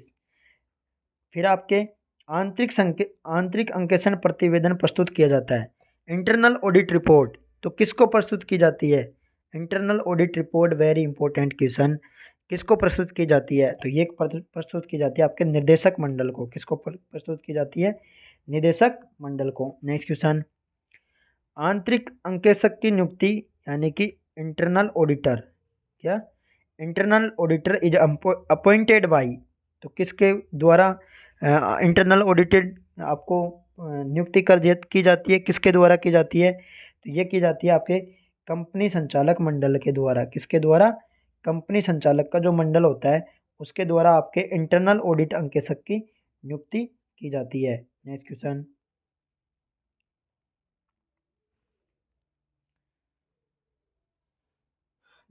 फिर आपके आंतरिक अंकेक्षण प्रतिवेदन प्रस्तुत किया जाता है। इंटरनल ऑडिट रिपोर्ट तो किसको प्रस्तुत की जाती है? Internal audit report very important question, किसको प्रस्तुत की जाती है? तो ये प्रस्तुत की जाती है आपके निर्देशक मंडल को। किसको प्रस्तुत की जाती है? निदेशक मंडल को। नेक्स्ट क्वेश्चन, आंतरिक अंकेशक की नियुक्ति यानी कि इंटरनल ऑडिटर, क्या internal auditor is appointed by, तो किसके द्वारा इंटरनल ऑडिटेड आपको नियुक्ति की जाती है? किसके द्वारा की जाती है? तो ये की जाती है आपके कंपनी संचालक मंडल के द्वारा। किसके द्वारा? कंपनी संचालक का जो मंडल होता है उसके द्वारा आपके इंटरनल ऑडिट अंकेशक की नियुक्ति की जाती है। नेक्स्ट क्वेश्चन,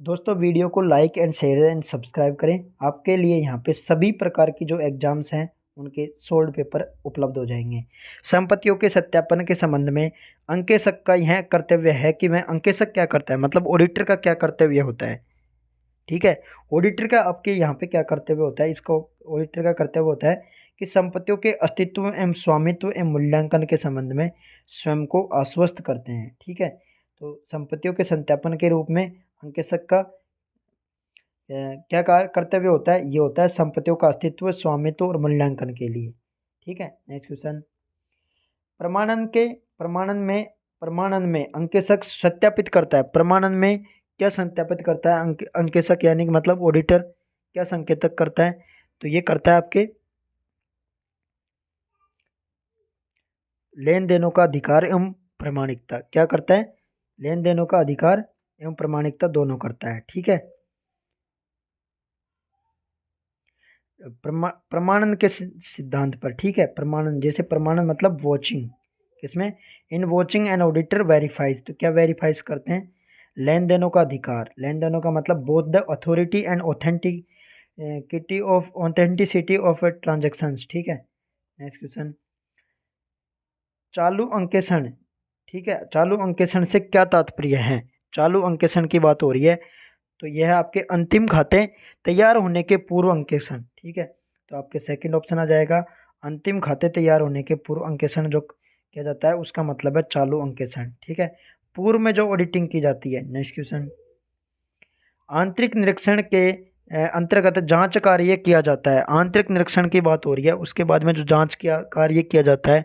दोस्तों वीडियो को like and share and subscribe करें। आपके लिए यहाँ पे सभी प्रकार की जो एग्जाम्स हैं उनके सोल्ड पेपर उपलब्ध हो जाएंगे। संपत्तियों के सत्यापन के संबंध में अंकेशक का यह कर्तव्य है कि वह अंकेशक क्या करता है, मतलब ऑडिटर का क्या कर्तव्य होता है, ठीक है। ऑडिटर का आपके यहाँ पे क्या कर्तव्य होता है? इसको ऑडिटर का कर्तव्य होता है कि संपत्तियों के अस्तित्व एवं स्वामित्व एवं मूल्यांकन के संबंध में स्वयं को आश्वस्त करते हैं, ठीक है। तो संपत्तियों के सत्यापन के रूप में अंकेशक का क्या कर्तव्य होता है? ये होता है संपत्तियों का अस्तित्व, स्वामित्व और मूल्यांकन के लिए, ठीक है। नेक्स्ट क्वेश्चन, प्रमाणन के प्रमाणन में अंकेशक सत्यापित करता है। प्रमाणन में क्या सत्यापित करता है अंकेशक यानी कि मतलब ऑडिटर क्या संकेतक करता है? तो ये करता है आपके लेन देनों का अधिकार एवं प्रामाणिकता। क्या करता है? लेन देनों का अधिकार एवं प्रामाणिकता दोनों करता है, ठीक है। प्रमाणन के सिद्धांत पर, ठीक है। प्रमाणन जैसे प्रमाणन मतलब वॉचिंग, किसमें? In watching and auditor verifies, तो क्या वेरीफाइज करते हैं? लेन देनों का अधिकार, लेन देनों का मतलब both the authority and authenticity of transactions, ठीक है। नेक्स्ट क्वेश्चन, चालू अंकेक्षण, ठीक है। चालू अंकेक्षण से क्या तात्पर्य है? चालू अंकेक्षण की बात हो रही है, तो यह है आपके अंतिम खाते तैयार होने के पूर्व अंकेक्षण, ठीक है। तो आपके सेकंड ऑप्शन आ जाएगा, अंतिम खाते तैयार होने के पूर्व अंकेक्षण जो किया जाता है उसका मतलब है चालू अंकेक्षण, ठीक है। पूर्व में जो ऑडिटिंग की जाती है। नेक्स्ट क्वेश्चन, आंतरिक निरीक्षण के अंतर्गत जांच कार्य किया जाता है। आंतरिक निरीक्षण की बात हो रही है, उसके बाद में जो जांच किया कार्य किया जाता है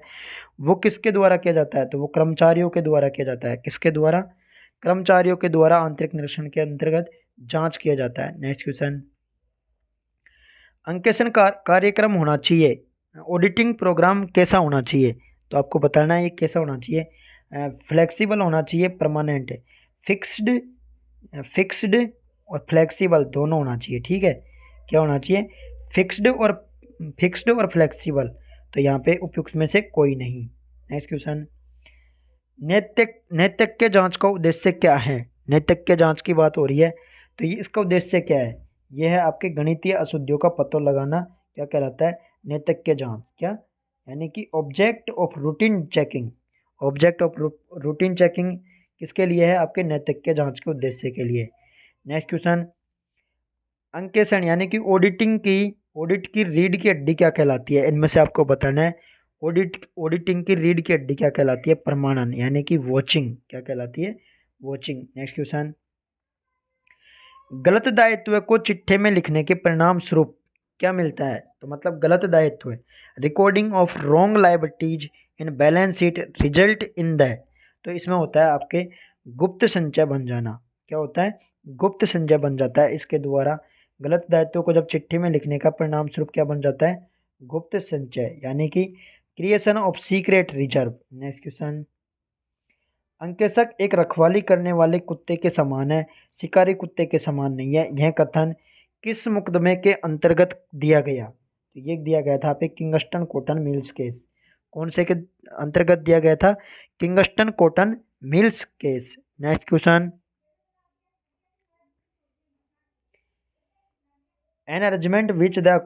वो किसके द्वारा किया जाता है? तो वो कर्मचारियों के द्वारा किया जाता है। किसके द्वारा? कर्मचारियों के द्वारा आंतरिक निरीक्षण के अंतर्गत जांच किया जाता है। नेक्स्ट क्वेश्चन, अंकेक्षण कार्यक्रम होना चाहिए, ऑडिटिंग प्रोग्राम कैसा होना चाहिए? तो आपको बताना है ये कैसा होना चाहिए। फ्लेक्सिबल होना चाहिए, परमानेंट, फिक्स्ड फिक्स्ड और फ्लेक्सिबल दोनों होना चाहिए, ठीक है। क्या होना चाहिए? फिक्स्ड और फ्लेक्सिबल, तो यहाँ पे उपयुक्त में से कोई नहीं। नेक्स्ट क्वेश्चन, नैतिक जांच का उद्देश्य क्या है? नैतिक जांच की बात हो रही है, तो ये इसका उद्देश्य क्या है? यह है आपके गणितीय अशुद्धियों का पता लगाना, क्या कहलाता है? नैतिक जांच। क्या यानी कि object of routine checking, object of routine checking किसके लिए है? आपके नैतिक जांच के उद्देश्य के लिए। नेक्स्ट क्वेश्चन, अंकेक्षण यानी कि ऑडिट की रीढ़ की हड्डी क्या कहलाती है? इनमें से आपको बताना है। ऑडिटिंग की रीढ़ की हड्डी क्या कहलाती है? प्रमाणन यानी कि वॉचिंग, क्या कहलाती है? वॉचिंग। नेक्स्ट क्वेश्चन, गलत दायित्व को चिट्ठे में लिखने के परिणाम स्वरूप क्या मिलता है? तो मतलब गलत दायित्व, recording of wrong liabilities in balance sheet result in the, तो इसमें होता है आपके गुप्त संचय बन जाना। क्या होता है? गुप्त संचय बन जाता है इसके द्वारा। गलत दायित्व को जब चिट्ठी में लिखने का परिणाम स्वरूप क्या बन जाता है? गुप्त संचय यानी कि creation of secret reserve. Next question, अंकेशक एक रखवाली करने वाले कुत्ते के समान है, शिकारी कुत्ते के समान नहीं है। यह कथन किस मुकदमे के अंतर्गत दिया गया? तो ये दिया गया था पे किंगस्टन कॉटन मिल्स केस। कौन से के अंतर्गत दिया गया था? Kingston cotton mills case. Next question, an arrangement which the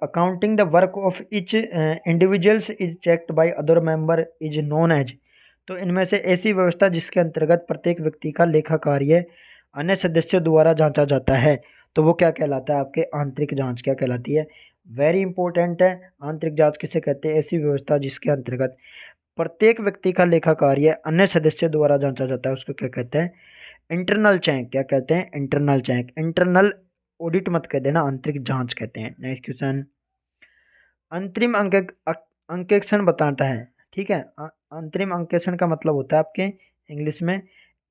accounting the work of each individuals is checked by other member is known as, तो इनमें से ऐसी व्यवस्था जिसके अंतर्गत प्रत्येक व्यक्ति का लेखा कार्य अन्य सदस्यों द्वारा जांचा जाता है, तो वो क्या कहलाता है? आपके आंतरिक जांच क्या कहलाती है? वेरी इंपॉर्टेंट है। आंतरिक जांच किसे कहते हैं? ऐसी व्यवस्था जिसके अंतर्गत प्रत्येक व्यक्ति का लेखा कार्य अन्य सदस्य द्वारा जांचा जाता है, उसको क्या कहते हैं? Internal check. क्या कहते हैं? Internal check. इंटरनल ऑडिट मत कह देना, आंतरिक जांच कहते हैं। नेक्स्ट क्वेश्चन, अंतरिम अंकेक्षण बताता है। ठीक है, अंतरिम अंकेक्षण का मतलब होता है आपके इंग्लिश में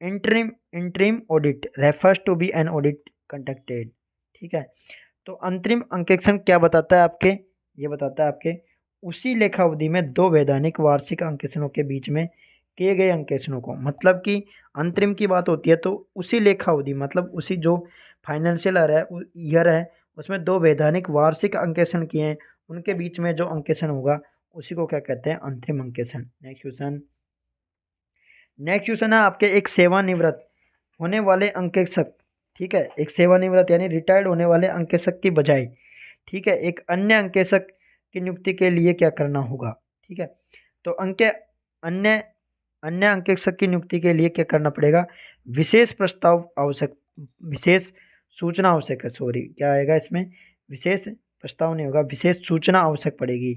interim audit refers to be an audit conducted. ठीक है, तो अंतरिम अंकेक्षण क्या बताता है आपके? ये बताता है आपके उसी लेखावधि में दो वैधानिक वार्षिक अंकेक्षणों के बीच में किए गए अंकेक्षणों को, मतलब कि अंतरिम की बात होती है तो उसी लेखावधि मतलब उसी जो फाइनेंशियल ईयर है उसमें दो वैधानिक वार्षिक अंकेक्षण किए हैं, उनके बीच में जो अंकेक्षण होगा उसी को क्या कहते हैं? अंतरिम अंकेक्षण। नेक्स्ट क्वेश्चन है आपके एक सेवानिवृत्त होने वाले अंकेक्षक। ठीक है, एक सेवानिवृत्त यानी रिटायर्ड होने वाले अंकेक्षक की बजाय, ठीक है, एक अन्य अंकेक्षक की नियुक्ति के लिए क्या करना होगा? ठीक है, तो अन्य अन्य अंकेक्षक की नियुक्ति के लिए क्या करना पड़ेगा? विशेष प्रस्ताव आवश्यक, विशेष सूचना आवश्यक है। सॉरी, क्या आएगा इसमें? विशेष प्रस्ताव नहीं होगा, विशेष सूचना आवश्यक पड़ेगी।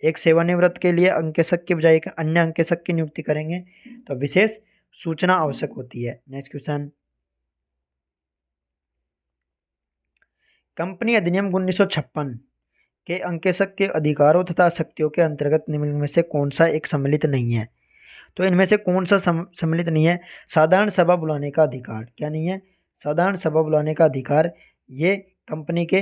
एक सेवानिवृत्त के लिए अंकेक्षक के बजाय एक अन्य अंकेक्षक की नियुक्ति करेंगे तो विशेष सूचना आवश्यक होती है। नेक्स्ट क्वेश्चन, कंपनी अधिनियम 1956 के अंकेक्षक के अधिकारों तथा शक्तियों के अंतर्गत निम्नलिखित में से कौन सा एक सम्मिलित नहीं है? तो इनमें से कौन सा सम्मिलित नहीं है? साधारण सभा बुलाने का अधिकार। क्या नहीं है? साधारण सभा बुलाने का अधिकार, ये कंपनी के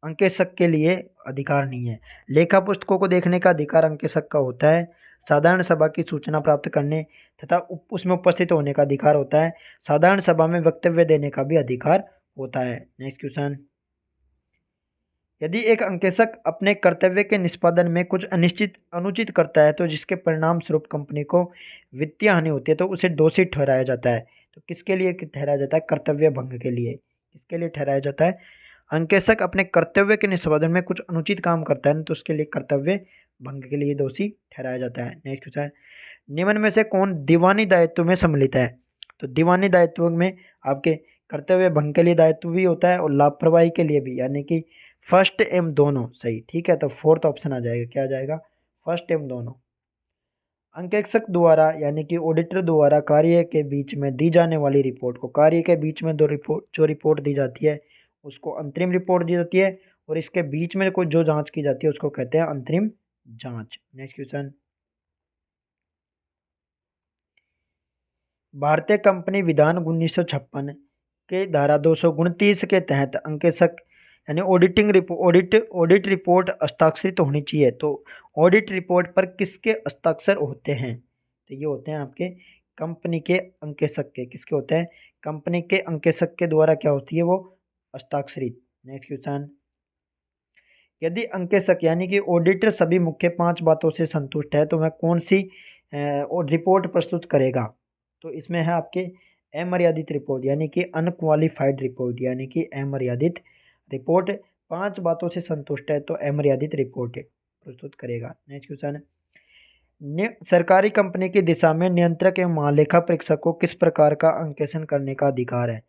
अंकेक्षक के लिए अधिकार नहीं है। लेखा पुस्तकों को देखने का अधिकार अंकेक्षक का होता है। साधारण सभा की सूचना प्राप्त करने तथा उसमें उपस्थित होने का अधिकार होता है। साधारण सभा में वक्तव्य देने का भी अधिकार होता है। नेक्स्ट क्वेश्चन, यदि एक अंकेक्षक अपने कर्तव्य के निष्पादन में कुछ अनुचित करता है तो जिसके परिणाम स्वरूप कंपनी को वित्तीय हानि होती है तो उसे दोषी ठहराया जाता है। तो किसके लिए ठहराया जाता है? कर्तव्य भंग के लिए। किसके लिए ठहराया जाता है? अंकेक्षक अपने कर्तव्य के निष्पादन में कुछ अनुचित काम करता है तो उसके लिए कर्तव्य भंग के लिए दोषी ठहराया जाता है। नेक्स्ट क्वेश्चन, निम्न में से कौन दीवानी दायित्व में सम्मिलित है? तो दीवानी दायित्व में आपके कर्तव्य भंग के लिए दायित्व भी होता है और लापरवाही के लिए भी, यानी कि फर्स्ट एम दोनों सही। ठीक है, तो फोर्थ ऑप्शन आ जाएगा। क्या आ जाएगा? फर्स्ट एम दोनों। अंकेक्षक द्वारा यानी कि ऑडिटर द्वारा कार्य के बीच में दी जाने वाली रिपोर्ट को, कार्य के बीच में जो रिपोर्ट दी जाती है उसको अंतरिम रिपोर्ट दी जाती है और इसके बीच में कोई जो जांच की जाती है उसको कहते हैं अंतरिम जांच। नेक्स्ट क्वेश्चन, भारतीय कंपनी विधान 1956 के धारा 229 के तहत अंकेक्षक यानी ऑडिट रिपोर्ट हस्ताक्षरित होनी चाहिए। तो ऑडिट रिपोर्ट पर किसके हस्ताक्षर होते हैं? तो ये होते हैं आपके कंपनी के अंकेक्षक के। किसके होते हैं? कंपनी के अंकेक्षक के द्वारा क्या होती है? वो हस्ताक्षरित। नेक्स्ट क्वेश्चन, यदि अंकेक्षक यानी कि ऑडिटर सभी मुख्य 5 बातों से संतुष्ट है तो वह कौन सी रिपोर्ट प्रस्तुत करेगा? तो इसमें है आपके अमर्यादित रिपोर्ट यानी कि अनक्वालिफाइड रिपोर्ट, यानी कि अमर्यादित रिपोर्ट 5 बातों से संतुष्ट है तो अमर्यादित रिपोर्ट प्रस्तुत करेगा। नेक्स्ट क्वेश्चन, सरकारी कंपनी की दिशा में नियंत्रक एवं महालेखा परीक्षक को किस प्रकार का अंकेक्षण करने का अधिकार है?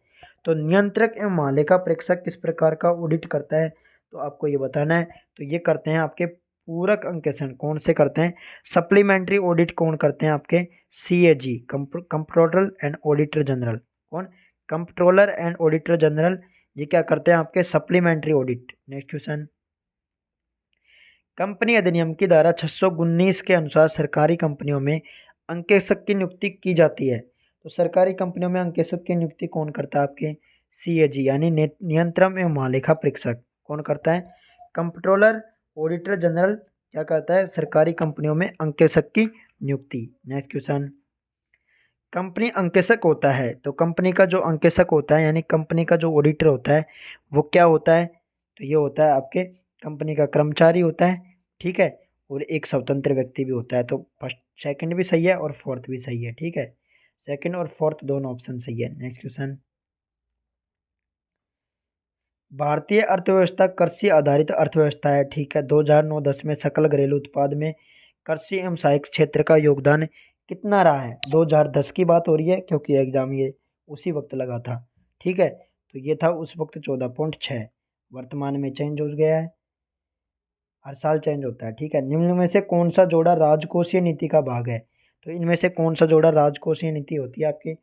तो नियंत्रक एवं महालेखा परीक्षक किस प्रकार का ऑडिट करता है तो आपको ये बताना है। तो ये करते हैं आपके पूरक अंकेक्षण। कौन से करते हैं? सप्लीमेंट्री ऑडिट कौन करते हैं? आपके CAG, comptroller and auditor general. कौन? Comptroller and auditor general. ये क्या करते हैं? आपके supplementary audit. Next question, company अधिनियम की धारा 619 के अनुसार सरकारी कंपनियों में अंकेक्षक की नियुक्ति की जाती है। तो सरकारी कंपनियों में अंकेक्षक की नियुक्ति कौन करता है? आपके CAG यानी नियंत्रण एवं महालेखा परीक्षक। कौन करता है? कंप्ट्रोलर ऑडिटर जनरल क्या करता है? सरकारी कंपनियों में अंकेक्षक की नियुक्ति। नेक्स्ट क्वेश्चन, कंपनी अंकेक्षक होता है तो कंपनी का जो अंकेक्षक होता है यानी कंपनी का जो ऑडिटर होता है वो क्या होता है? तो ये होता है आपके कंपनी का कर्मचारी होता है। ठीक है, और एक स्वतंत्र व्यक्ति भी होता है। तो फर्स्ट सेकंड भी सही है और फोर्थ भी सही है। ठीक है, सेकंड और फोर्थ दोनों ऑप्शन सही है। नेक्स्ट क्वेश्चन, भारतीय अर्थव्यवस्था कृषि आधारित अर्थव्यवस्था है। ठीक है, 2009-10 में सकल घरेलू उत्पाद में कृषि एवं सहायक क्षेत्र का योगदान कितना रहा है? 2010 की बात हो रही है क्योंकि एग्जाम ये उसी वक्त लगा था। ठीक है, तो ये था उस वक्त 14.6, वर्तमान में चेंज हो गया है। हर साल चेंज होता है, ठीक है। निम्न में से कौन सा जोड़ा राजकोषीय नीति का भाग है? तो इनमें से कौन सा जोड़ा राजकोषीय नीति होती है आपके?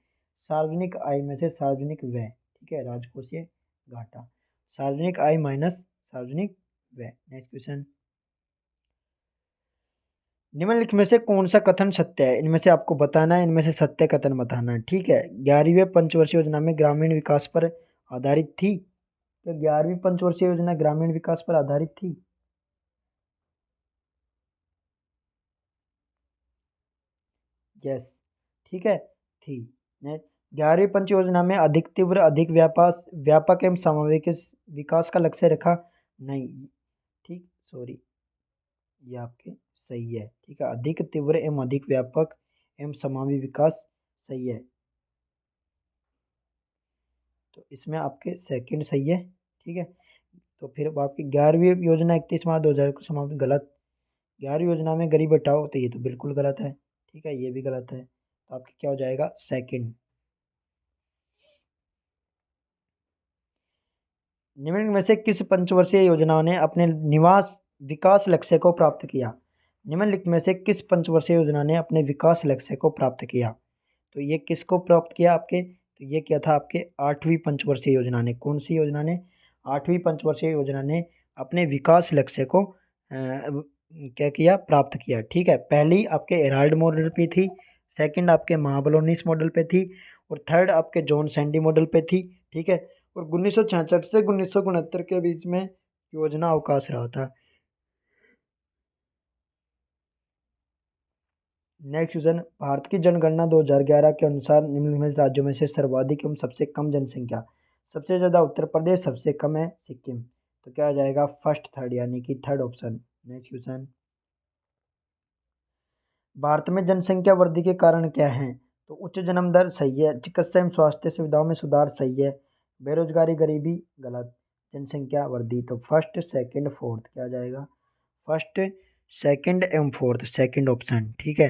सार्वजनिक आय में से सार्वजनिक व्यय, ठीक है, राजकोषीय घाटा, सार्वजनिक आय माइनस सार्वजनिक व्यय। नेक्स्ट क्वेश्चन, निम्नलिखित में से कौन सा कथन सत्य है? इनमें से आपको बताना है, इनमें से सत्य कथन बताना है, ठीक है। 11वीं पंचवर्षीय योजना में ग्रामीण विकास पर आधारित थी, तो 11वीं पंचवर्षीय योजना ग्रामीण विकास पर आधारित थी। यस, ठीक है, थी। नेक्स्ट, 11वीं पंच योजना में अधिक तीव्र अधिक व्यापक एवं समावेशी विकास का लक्ष्य रखा नहीं, ठीक, सॉरी, ये आपके सही है, ठीक है। अधिक तीव्र एवं अधिक व्यापक एवं समावेशी विकास सही है, तो इसमें आपके सेकंड सही है, ठीक है। तो फिर अब आपकी 11वीं योजना 31 मार्च 2000 को समाप्त, गलत। 11वीं योजना में गरीब हटाओ, तो ये तो बिल्कुल गलत है, ठीक है, ये भी गलत है, तो आपकी क्या हो जाएगा? सेकंड। निम्न में से किस पंचवर्षीय योजना ने अपने निवास विकास लक्ष्य को प्राप्त किया? निम्नलिखित में से किस पंचवर्षीय योजना ने अपने विकास लक्ष्य को प्राप्त किया? तो ये किसको प्राप्त किया आपके? तो ये क्या था आपके? 8वीं पंचवर्षीय योजना ने। कौन सी योजना ने? 8वीं पंचवर्षीय योजना ने अपने विकास लक्ष्य को क्या किया? प्राप्त किया, ठीक है। पहली आपके हेराल्ड मॉडल पे थी, सेकंड आपके महाबलोनिस मॉडल पे थी, और थर्ड आपके जॉन सैंडी मॉडल पे थी, ठीक है। और 1966 से 1969 के बीच में योजना अवकाश रहा था। नेक्स्ट क्वेश्चन, भारत की जनगणना 2011 के अनुसार निम्नलिखित राज्यों में से सर्वाधिक एवं सबसे कम जनसंख्या, सबसे ज़्यादा उत्तर प्रदेश, सबसे कम है सिक्किम, तो क्या आ जाएगा? फर्स्ट थर्ड, यानी कि third option. Next question, Bharat में जनसंख्या वृद्धि के कारण क्या हैं? तो उच्च जन्म दर सही है, चिकित्सा एवं स्वास्थ्य सुविधाओं में सुधार सही है, बेरोजगारी गरीबी गलत, जनसंख्या वृद्धि, तो फर्स्ट सेकंड फोर्थ क्या आ जाएगा? फर्स्ट सेकंड एवं फोर्थ, सेकंड ऑप्शन, ठीक है।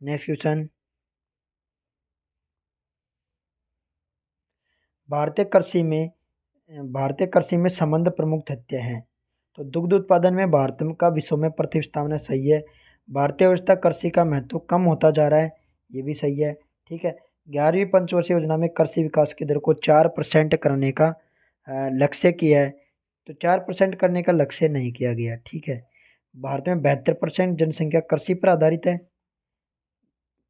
नेक्स्ट क्वेश्चन, भारतीय कृषि में संबंध प्रमुख तथ्य हैं। तो दुग्ध उत्पादन में भारत का विश्व में प्रतिस्थापना सही है, भारतीय अर्थव्यवस्था कृषि का महत्व कम होता जा रहा है, ये भी सही है, ठीक है। 11वीं पंचवर्षीय योजना में कृषि विकास की दर को 4% करने का लक्ष्य किया है, तो 4% करने का लक्ष्य नहीं किया गया, ठीक है। भारत में 72% जनसंख्या कृषि पर आधारित है,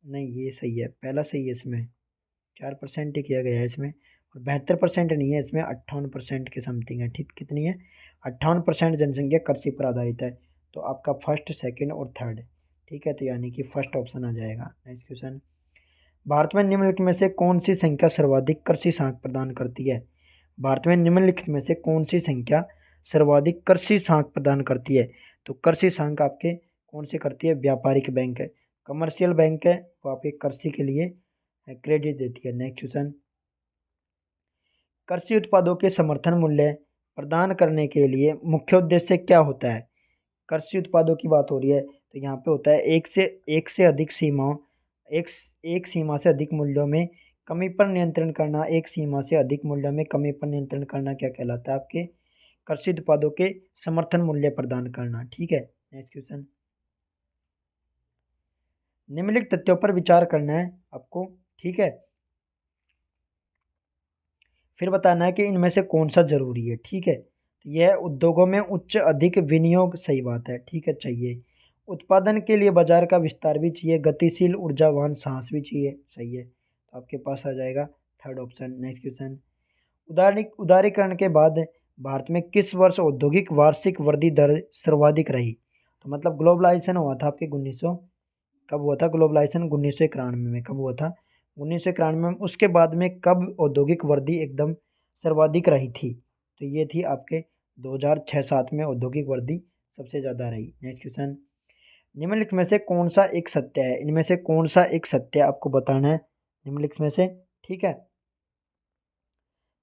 नहीं ये सही है, पहला सही है, इसमें 4% ही किया गया है इसमें, और 72% नहीं है इसमें, 58% के समथिंग है, ठीक, कितनी है? 58% जनसंख्या कृषि पर आधारित है, तो आपका फर्स्ट सेकंड और थर्ड, ठीक है, तो यानी कि फर्स्ट ऑप्शन आ जाएगा। नेक्स्ट क्वेश्चन, भारत में निम्नलिखित में से कौन सी संख्या सर्वाधिक कृषि साख प्रदान करती है? भारत में निम्नलिखित में से कौन सी संख्या सर्वाधिक कृषि साख प्रदान करती है? तो कृषि साख आपके कौन सी करती है? व्यापारिक बैंक है, कमर्शियल बैंक है, वो आपके कृषि के लिए क्रेडिट देती है। नेक्स्ट क्वेश्चन, कृषि उत्पादों के समर्थन मूल्य प्रदान करने के लिए मुख्य उद्देश्य क्या होता है? कृषि उत्पादों की बात हो रही है, तो यहाँ पे होता है एक से अधिक सीमाओं, एक एक सीमा से अधिक मूल्यों में कमी पर नियंत्रण करना, एक सीमा से अधिक मूल्यों में कमी पर नियंत्रण करना क्या कहलाता है? आपके कृषि उत्पादों के समर्थन मूल्य प्रदान करना, ठीक है। नेक्स्ट क्वेश्चन, निम्नलिखित तथ्यों पर विचार करना है आपको, ठीक है, फिर बताना है कि इनमें से कौन सा जरूरी है, ठीक है। तो यह उद्योगों में उच्च अधिक विनियोग, सही बात है, ठीक है, चाहिए। उत्पादन के लिए बाजार का विस्तार भी चाहिए, गतिशील ऊर्जावान साहस भी चाहिए, सही है, तो आपके पास आ जाएगा थर्ड ऑप्शन। नेक्स्ट क्वेश्चन, उदारीकरण के बाद भारत में किस वर्ष औद्योगिक वार्षिक वृद्धि दर सर्वाधिक रही? तो मतलब ग्लोबलाइजेशन हुआ था आपके 1900, कब हुआ था ग्लोबलाइजेशन? 1991 में। कब हुआ था? 1991 में। उसके बाद में कब औद्योगिक वृद्धि एकदम सर्वाधिक रही थी? तो ये थी आपके 2006-07 में औद्योगिक वृद्धि सबसे ज़्यादा रही। नेक्स्ट क्वेश्चन, निम्नलिखित में से कौन सा एक सत्य है? इनमें से कौन सा एक सत्य आपको बताना है निम्नलिखित में से, ठीक है।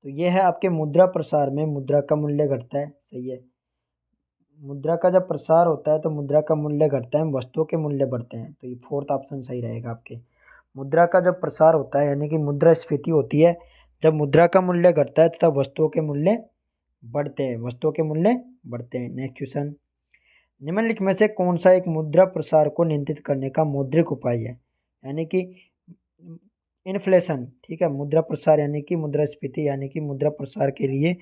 तो ये है आपके मुद्रा प्रसार में मुद्रा का मूल्य घटता है, सही है। मुद्रा का जब प्रसार होता है तो मुद्रा का मूल्य घटता है, वस्तुओं के मूल्य बढ़ते हैं, तो ये फोर्थ ऑप्शन सही रहेगा आपके। मुद्रा का जब प्रसार होता है यानी कि मुद्रास्फीति होती है, जब मुद्रा का मूल्य घटता है तथा वस्तुओं के मूल्य बढ़ते हैं, वस्तुओं के मूल्य बढ़ते हैं। नेक्स्ट क्वेश्चन, निम्नलिखित में से कौन सा एक मुद्रा प्रसार को नियंत्रित करने का मौद्रिक उपाय है, यानी कि इन्फ्लेशन, ठीक है, मुद्रा प्रसार यानी कि मुद्रास्फीति, यानी कि मुद्रा प्रसार के लिए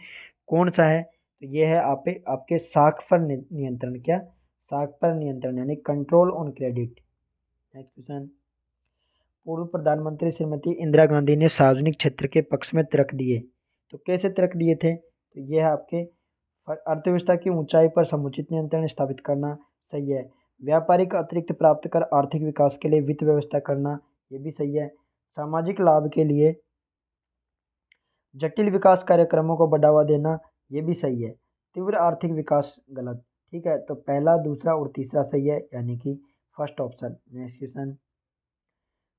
कौन सा है, तो ये है आपके साख पर नियंत्रण, क्या, साख पर नियंत्रण यानी control on credit. Next question, पूर्व प्रधानमंत्री श्रीमती इंदिरा गांधी ने सार्वजनिक क्षेत्र के पक्ष में तर्क दिए, तो कैसे तर्क दिए थे, तो ये है आपके अर्थव्यवस्था की ऊंचाई पर समुचित नियंत्रण स्थापित करना, सही है। व्यापारिक अतिरिक्त प्राप्त कर आर्थिक विकास के लिए वित्त व्यवस्था करना, ये भी सही है। सामाजिक लाभ के लिए जटिल विकास कार्यक्रमों को बढ़ावा देना, ये भी सही है। तीव्र आर्थिक विकास गलत, ठीक है, तो पहला, दूसरा और तीसरा सही है, यानी कि first option. Next question,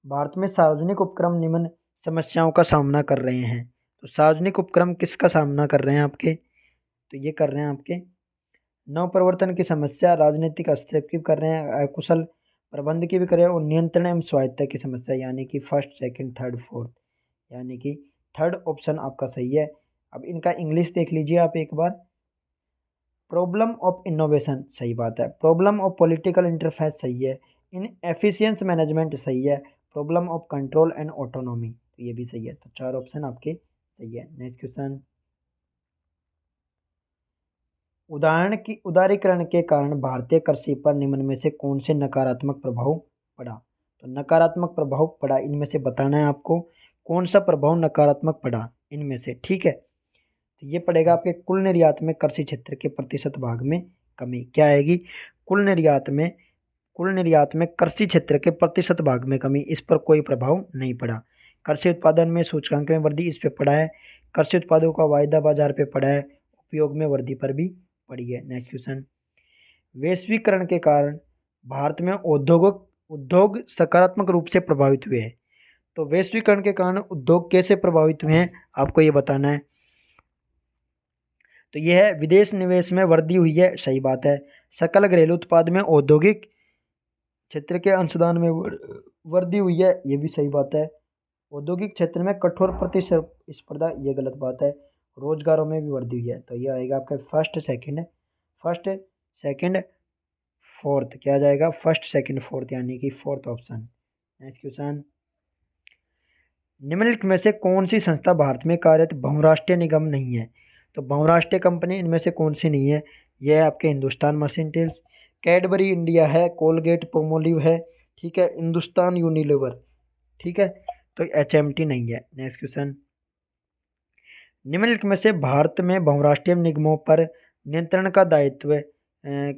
Bharat में सार्वजनिक उपक्रम निम्न समस्याओं का सामना कर रहे हैं, तो सार्वजनिक उपक्रम किसका सामना कर रहे हैं आपके, तो ये कर रहे हैं आपके नवप्रवर्तन की समस्या, राजनीतिक हस्तक्षेप की कर रहे हैं, अकुशल प्रबंध की भी कर रहे हैं, और नियंत्रण एवं स्वायत्तता की समस्या, यानी कि फर्स्ट, सेकंड, थर्ड, फोर्थ, यानी कि थर्ड ऑप्शन आपका सही है। अब इनका इंग्लिश देख लीजिए आप एक बार। प्रॉब्लम ऑफ इनोवेशन, सही बात है। प्रॉब्लम ऑफ पॉलिटिकल इंटरफेरेंस, सही है। इन एफिशिएंस मैनेजमेंट, सही है। Problem of control and autonomy, तो ये भी सही है, तो चार ऑप्शन आपके सही है। नेक्स्ट क्वेश्चन, उदारीकरण के कारण भारतीय कृषि पर निम्न में से कौन से नकारात्मक प्रभाव पड़ा, तो नकारात्मक प्रभाव पड़ा, इनमें से बताना है आपको कौन सा प्रभाव नकारात्मक पड़ा इनमें से, ठीक है। तो ये पड़ेगा आपके कुल निर्यात में कृषि क्षेत्र के प्रतिशत भाग में कमी, क्या आएगी, कुल निर्यात में कृषि क्षेत्र के प्रतिशत भाग में कमी, इस पर कोई प्रभाव नहीं पड़ा। कृषि उत्पादन में सूचकांक में वृद्धि, इस पे पड़ा है। कृषि उत्पादों का वायदा बाजार पे पड़ा है, उपयोग में वृद्धि पर भी पड़ी है। नेक्स्ट क्वेश्चन, वैश्वीकरण के कारण भारत में उद्योग सकारात्मक रूप से प्रभावित हुए हैं, तो वैश्वीकरण के कारण उद्योग कैसे प्रभावित हुए हैं आपको ये बताना है। तो यह है विदेश निवेश में वृद्धि हुई है, सही बात है। सकल घरेलू उत्पाद में औद्योगिक क्षेत्र के अंशदान में वृद्धि हुई है, ये भी सही बात है। औद्योगिक क्षेत्र में कठोर प्रतिस्पर्धा, ये गलत बात है। रोजगारों में भी वृद्धि हुई है, तो ये आएगा आपका फर्स्ट सेकंड फोर्थ, क्या आ जाएगा, फर्स्ट सेकंड फोर्थ, यानी कि फोर्थ ऑप्शन। नेक्स्ट क्वेश्चन, निम्नलिखित में से कौन सी संस्था भारत में कार्यरत बहुराष्ट्रीय निगम नहीं है, तो बहुराष्ट्रीय कंपनी इनमें से कौन सी नहीं है, यह है आपके हिंदुस्तान मर्केंटाइल्स, कैडबरी इंडिया है, कोलगेट पोमोलिव है, ठीक है, हिंदुस्तान यूनिलीवर, ठीक है, तो एचएमटी नहीं है। नेक्स्ट क्वेश्चन, निम्नलिखित में से भारत में बहुराष्ट्रीय निगमों पर नियंत्रण का दायित्व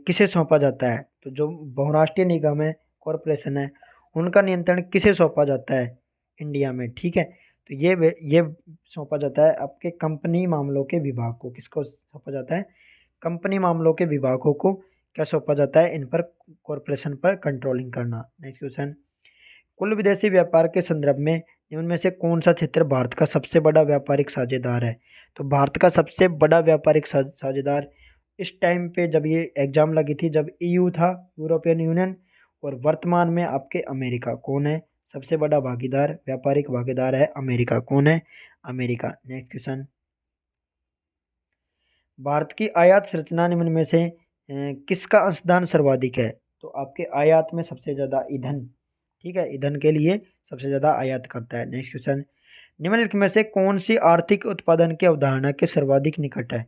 किसे सौंपा जाता है, तो जो बहुराष्ट्रीय निगम है, कॉरपोरेशन है, उनका नियंत्रण किसे सौंपा जाता है इंडिया में, ठीक है, तो ये सौंपा जाता है आपके कंपनी मामलों के विभाग को। किसको सौंपा जाता है, कंपनी मामलों के विभागों को क्या सौंपा जाता है, इन पर कॉरपोरेशन पर कंट्रोलिंग करना। नेक्स्ट क्वेश्चन, कुल विदेशी व्यापार के संदर्भ में निम्न में से कौन सा क्षेत्र भारत का सबसे बड़ा व्यापारिक साझेदार है, तो भारत का सबसे बड़ा व्यापारिक साझेदार इस टाइम पे जब ये एग्जाम लगी थी, जब ईयू था, यूरोपियन यूनियन, और वर्तमान में आपके अमेरिका, कौन है सबसे बड़ा भागीदार, व्यापारिक भागीदार है अमेरिका, कौन है, अमेरिका। नेक्स्ट क्वेश्चन, भारत की आयात संरचना निम्न में से किसका अंशदान सर्वाधिक है, तो आपके आयात में सबसे ज़्यादा ईंधन, ठीक है, ईंधन के लिए सबसे ज़्यादा आयात करता है। नेक्स्ट क्वेश्चन, निम्नलिखित में से कौन सी आर्थिक उत्पादन की अवधारणा के सर्वाधिक निकट है,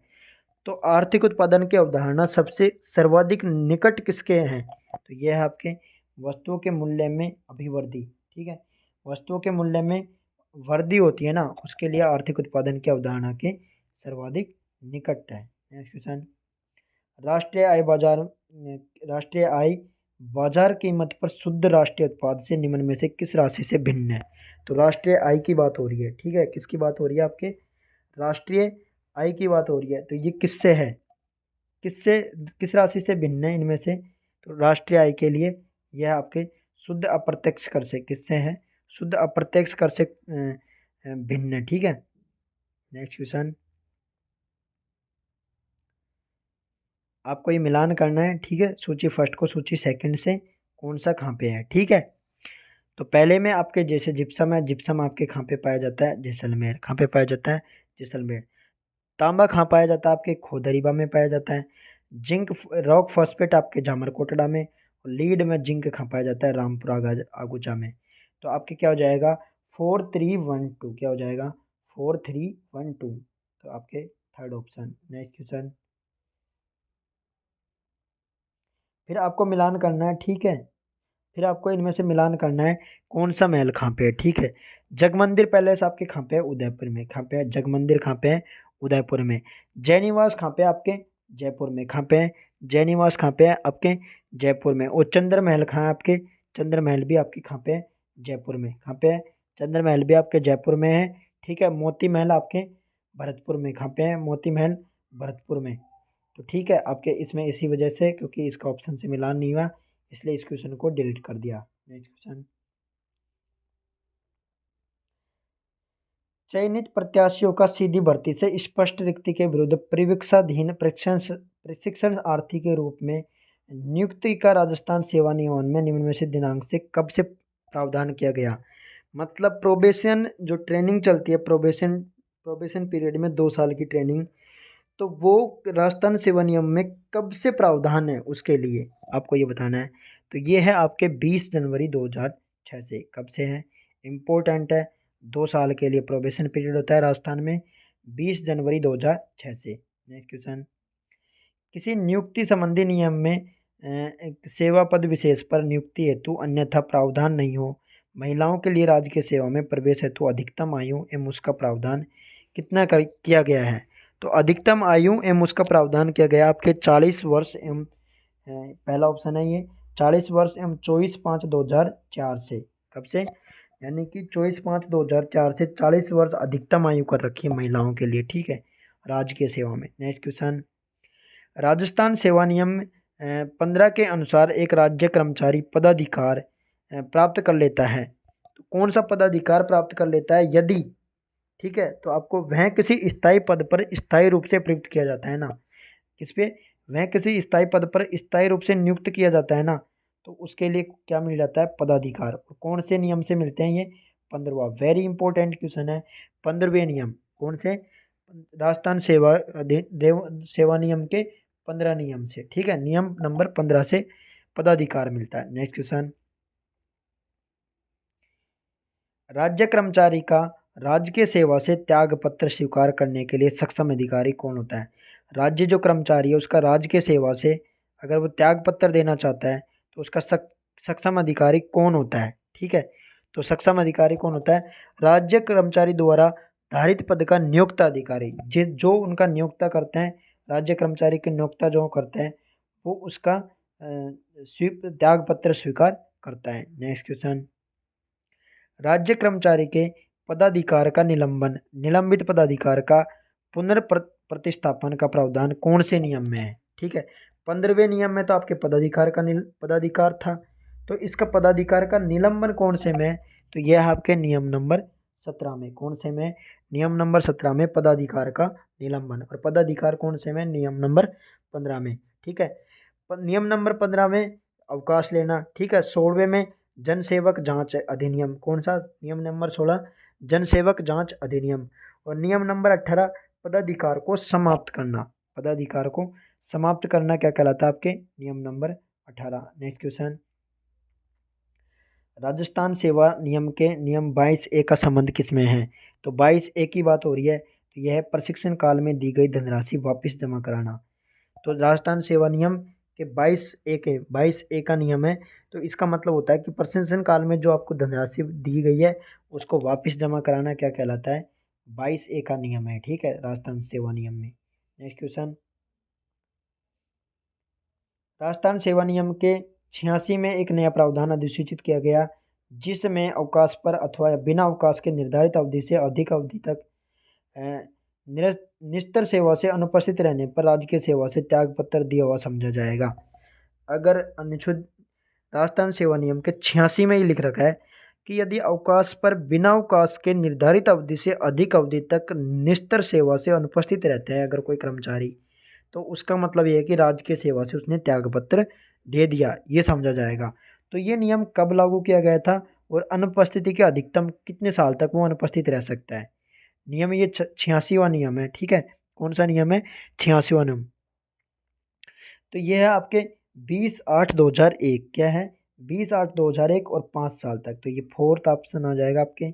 तो आर्थिक उत्पादन की अवधारणा सबसे सर्वाधिक निकट किसके हैं, तो यह है आपके वस्तुओं के मूल्य में अभिवृद्धि, ठीक है, वस्तुओं के मूल्य में वृद्धि होती है ना, उसके लिए आर्थिक उत्पादन की अवधारणा के सर्वाधिक निकट है। नेक्स्ट क्वेश्चन, राष्ट्रीय आय बाजार राष्ट्रीय आय बाजार कीमत पर शुद्ध राष्ट्रीय उत्पाद से निम्न में से किस राशि से भिन्न है, तो राष्ट्रीय आय की बात हो रही है, ठीक है, किसकी बात हो रही है, आपके राष्ट्रीय आय की बात हो रही है, तो ये किससे है, किससे, किस राशि से भिन्न है इनमें से, तो राष्ट्रीय आय के लिए यह आपके शुद्ध अप्रत्यक्ष कर से किससे है, शुद्ध अप्रत्यक्ष कर से भिन्न है, ठीक है। नेक्स्ट क्वेश्चन, आपको ये मिलान करना है, ठीक है, सूची फर्स्ट को सूची सेकंड से कौन सा कहाँ पे है, ठीक है। तो पहले में आपके जैसे जिप्सम है, जिप्सम आपके कहाँ पे पाया जाता है, जैसलमेर, कहाँ पे पाया जाता है, जैसलमेर। तांबा कहाँ पाया जाता है, आपके खोदरीबा में पाया जाता है। जिंक रॉक फॉस्फेट आपके जामरकोटड़ा में, और लीड में जिंक कहाँ पाया जाता है, रामपुरा आगुचा में। तो आपके क्या हो जाएगा 4312, क्या हो जाएगा 4312। तो आपके थर्ड ऑप्शन। Next question. फिर आपको मिलान करना है, ठीक है। फिर आपको इनमें से मिलान करना है कौन सा महल कहाँ पे है, ठीक है। जगमंदिर पैलेस आपके कहाँ पे है, उदयपुर में। कहाँ पे है जगमंदिर, कहाँ पे है उदयपुर में। जयनिवास कहाँ पे है आपके, जयपुर में। कहाँ पे है जयनिवास, कहाँ पे है आपके जयपुर में। और चंद्र महल कहाँ है आपके, चंद्र महल भी आपके कहाँ पे है जयपुर में। कहाँ पे है चंद्र महल भी आपके जयपुर में है, ठीक है। मोती महल आपके भरतपुर में। कहाँ पे है मोती महल, भरतपुर में। तो ठीक है आपके इसमें इसी वजह से, क्योंकि इसका ऑप्शन से मिलान नहीं हुआ, इसलिए इस क्वेश्चन को डिलीट कर दिया। Next question. चयनित प्रत्याशियों का सीधी भर्ती से स्पष्ट रिक्ति के विरुद्ध परिवीक्षाधीन प्रशिक्षणार्थी के रूप में नियुक्ति का राजस्थान सेवा नियमन में निम्न में से दिनांक से कब से प्रावधान किया गया। मतलब प्रोबेशन जो ट्रेनिंग चलती है, प्रोबेशन पीरियड में 2 साल की ट्रेनिंग, तो वो राजस्थान सेवा नियम में कब से प्रावधान है उसके लिए आपको ये बताना है। तो ये है आपके 20 जनवरी 2006 से। कब से है, इम्पोर्टेंट है। 2 साल के लिए प्रोबेशन पीरियड होता है राजस्थान में, 20 जनवरी 2006 से। Next question. किसी नियुक्ति संबंधी नियम में एक सेवा पद विशेष पर नियुक्ति हेतु अन्यथा प्रावधान नहीं हो, महिलाओं के लिए राजकीय सेवा में प्रवेश हेतु अधिकतम आयु एवं उसका प्रावधान किया गया है। तो अधिकतम आयु एवं उसका प्रावधान किया गया आपके 40 वर्ष एवं पहला ऑप्शन है ये 40 वर्ष एवं 24/5/2004 से। कब से, यानी कि 24/5/2004 से 40 वर्ष अधिकतम आयु कर रखी है महिलाओं के लिए, ठीक है, राजकीय सेवा में। Next question. राजस्थान सेवा नियम 15 के अनुसार एक राज्य कर्मचारी पदाधिकार प्राप्त कर लेता है। तो कौन सा पदाधिकार प्राप्त कर लेता है, यदि, ठीक है, तो आपको वह किसी स्थायी पद पर स्थायी रूप से प्रयुक्त किया जाता है ना, किस पे, वह किसी स्थायी पद पर स्थायी रूप से नियुक्त किया जाता है ना, तो उसके लिए क्या मिल जाता है पदाधिकार। और कौन से नियम से मिलते हैं ये, 15वां। वेरी इंपॉर्टेंट क्वेश्चन है। 15वें नियम कौन से, राजस्थान सेवा नियम के 15 नियम से, ठीक है, नियम नंबर 15 से पदाधिकार मिलता है। Next question. राज्य कर्मचारी का राजकीय सेवा से त्याग पत्र स्वीकार करने के लिए सक्षम अधिकारी कौन होता है। राज्य जो कर्मचारी है उसका राजकीय सेवा से अगर वो त्याग पत्र देना चाहता है तो उसका सक्षम अधिकारी कौन होता है, ठीक है। तो सक्षम अधिकारी कौन होता है, राज्य कर्मचारी द्वारा धारित पद का नियुक्त अधिकारी, जो उनका नियुक्ता करते हैं, राज्य कर्मचारी की नियुक्ता जो करते हैं वो उसका त्याग पत्र स्वीकार करता है। Next question. राज्य कर्मचारी के पदाधिकार का निलंबन, निलंबित पदाधिकार का पुनर्प्रतिस्थापन का प्रावधान कौन से नियम में है, ठीक है। 15वें नियम में तो आपके पदाधिकार था, तो इसका पदाधिकार का निलंबन कौन से में है, तो यह है आपके नियम नंबर 17 में। कौन से में, नियम नंबर 17 में पदाधिकार का निलंबन। और पदाधिकार कौन से में, नियम नंबर 15 में, ठीक है। नियम नंबर 15 में अवकाश लेना, ठीक है। 16वें में जन सेवक जांच अधिनियम, कौन सा, नियम नंबर 16 जन सेवक जांच अधिनियम। और नियम नंबर 18 पदाधिकार को समाप्त करना, पदाधिकार को समाप्त करना क्या कहलाता है आपके, नियम नंबर 18। Next question. राजस्थान सेवा नियम के नियम 22A का संबंध किसमें है। तो 22A की बात हो रही है, तो यह प्रशिक्षण काल में दी गई धनराशि वापस जमा कराना। तो राजस्थान सेवा नियम के 22A का नियम है, तो इसका मतलब होता है कि प्रशिक्षण काल में जो आपको धनराशि दी गई है उसको वापस जमा कराना क्या कहलाता है, 22A का नियम है, ठीक है, राजस्थान सेवा नियम में। Next question. राजस्थान सेवा नियम के 86 में एक नया प्रावधान अधिसूचित किया गया, जिसमें अवकाश पर अथवा बिना अवकाश के निर्धारित अवधि से अधिक अवधि तक अ, निस्तर सेवा से अनुपस्थित रहने पर राजकीय सेवा से त्याग पत्र दिया हुआ समझा जाएगा। अगर अनुच्छेद राजस्थान सेवा नियम के 86 में ही लिख रखा है कि यदि अवकाश पर बिना अवकाश के निर्धारित अवधि से अधिक अवधि तक निस्तर सेवा से अनुपस्थित रहता है अगर कोई कर्मचारी, तो उसका मतलब ये है कि राजकीय सेवा से उसने त्यागपत्र दे दिया, ये समझा जाएगा। तो ये नियम कब लागू किया गया था और अनुपस्थिति के अधिकतम कितने साल तक वो अनुपस्थित रह सकता है। नियम ये 86वां नियम है, ठीक है। कौन सा नियम है, 86वां नियम। तो ये है आपके 20/8/2001, क्या है 20/8/2001 और 5 साल तक। तो ये फोर्थ ऑप्शन आ जाएगा आपके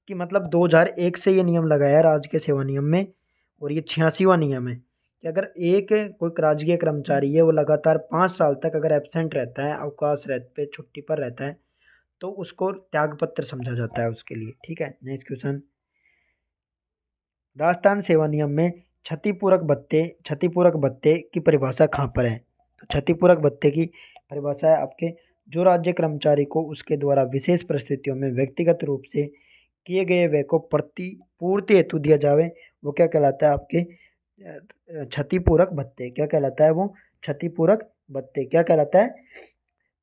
कि मतलब 2001 से ये नियम लगाया है राजकीय सेवा नियम में, और ये 86वां नियम है कि अगर एक कोई राजकीय कर्मचारी है वो लगातार 5 साल तक अगर एब्सेंट रहता है, अवकाश रहते पे छुट्टी पर रहता है, तो उसको त्यागपत्र समझा जाता है उसके लिए। ठीक है, नेक्स्ट क्वेश्चन। राजस्थान सेवा नियम में क्षतिपूरक भत्ते की परिभाषा कहाँ पर है? तो क्षतिपूरक भत्ते की परिभाषा है आपके जो राज्य कर्मचारी को उसके द्वारा विशेष परिस्थितियों में व्यक्तिगत रूप से किए गए व्यय को पूर्ति हेतु दिया जावे, वो क्या कहलाता है आपके क्षतिपूरक भत्ते। क्या कहलाता है वो? क्षतिपूरक भत्ते क्या कहलाता है?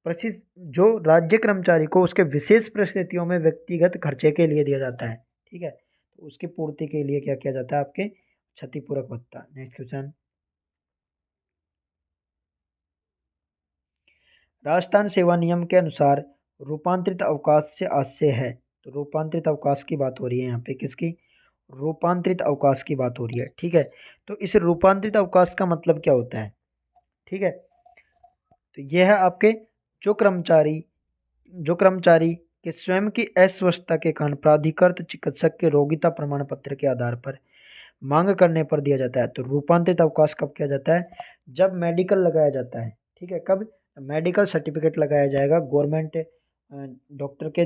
प्रशिक्षित जो राज्य कर्मचारी को उसके विशेष परिस्थितियों में व्यक्तिगत खर्चे के लिए दिया जाता है, ठीक है, तो उसकी पूर्ति के लिए क्या किया जाता है? आपके क्षतिपूरक भत्ता। Next question. राजस्थान सेवा नियम के अनुसार रूपांतरित अवकाश से आशय है। तो रूपांतरित अवकाश की बात हो रही है यहाँ पे, किसकी? रूपांतरित अवकाश की बात हो रही है। ठीक है, तो इस रूपांतरित अवकाश का मतलब क्या होता है? ठीक है, तो यह है आपके जो कर्मचारी के स्वयं की अस्वस्थता के कारण प्राधिकृत चिकित्सक के रोगिता प्रमाण पत्र के आधार पर मांग करने पर दिया जाता है। तो रूपांतरित अवकाश कब किया जाता है? जब मेडिकल लगाया जाता है। ठीक है, कब? मेडिकल सर्टिफिकेट लगाया जाएगा गवर्नमेंट डॉक्टर के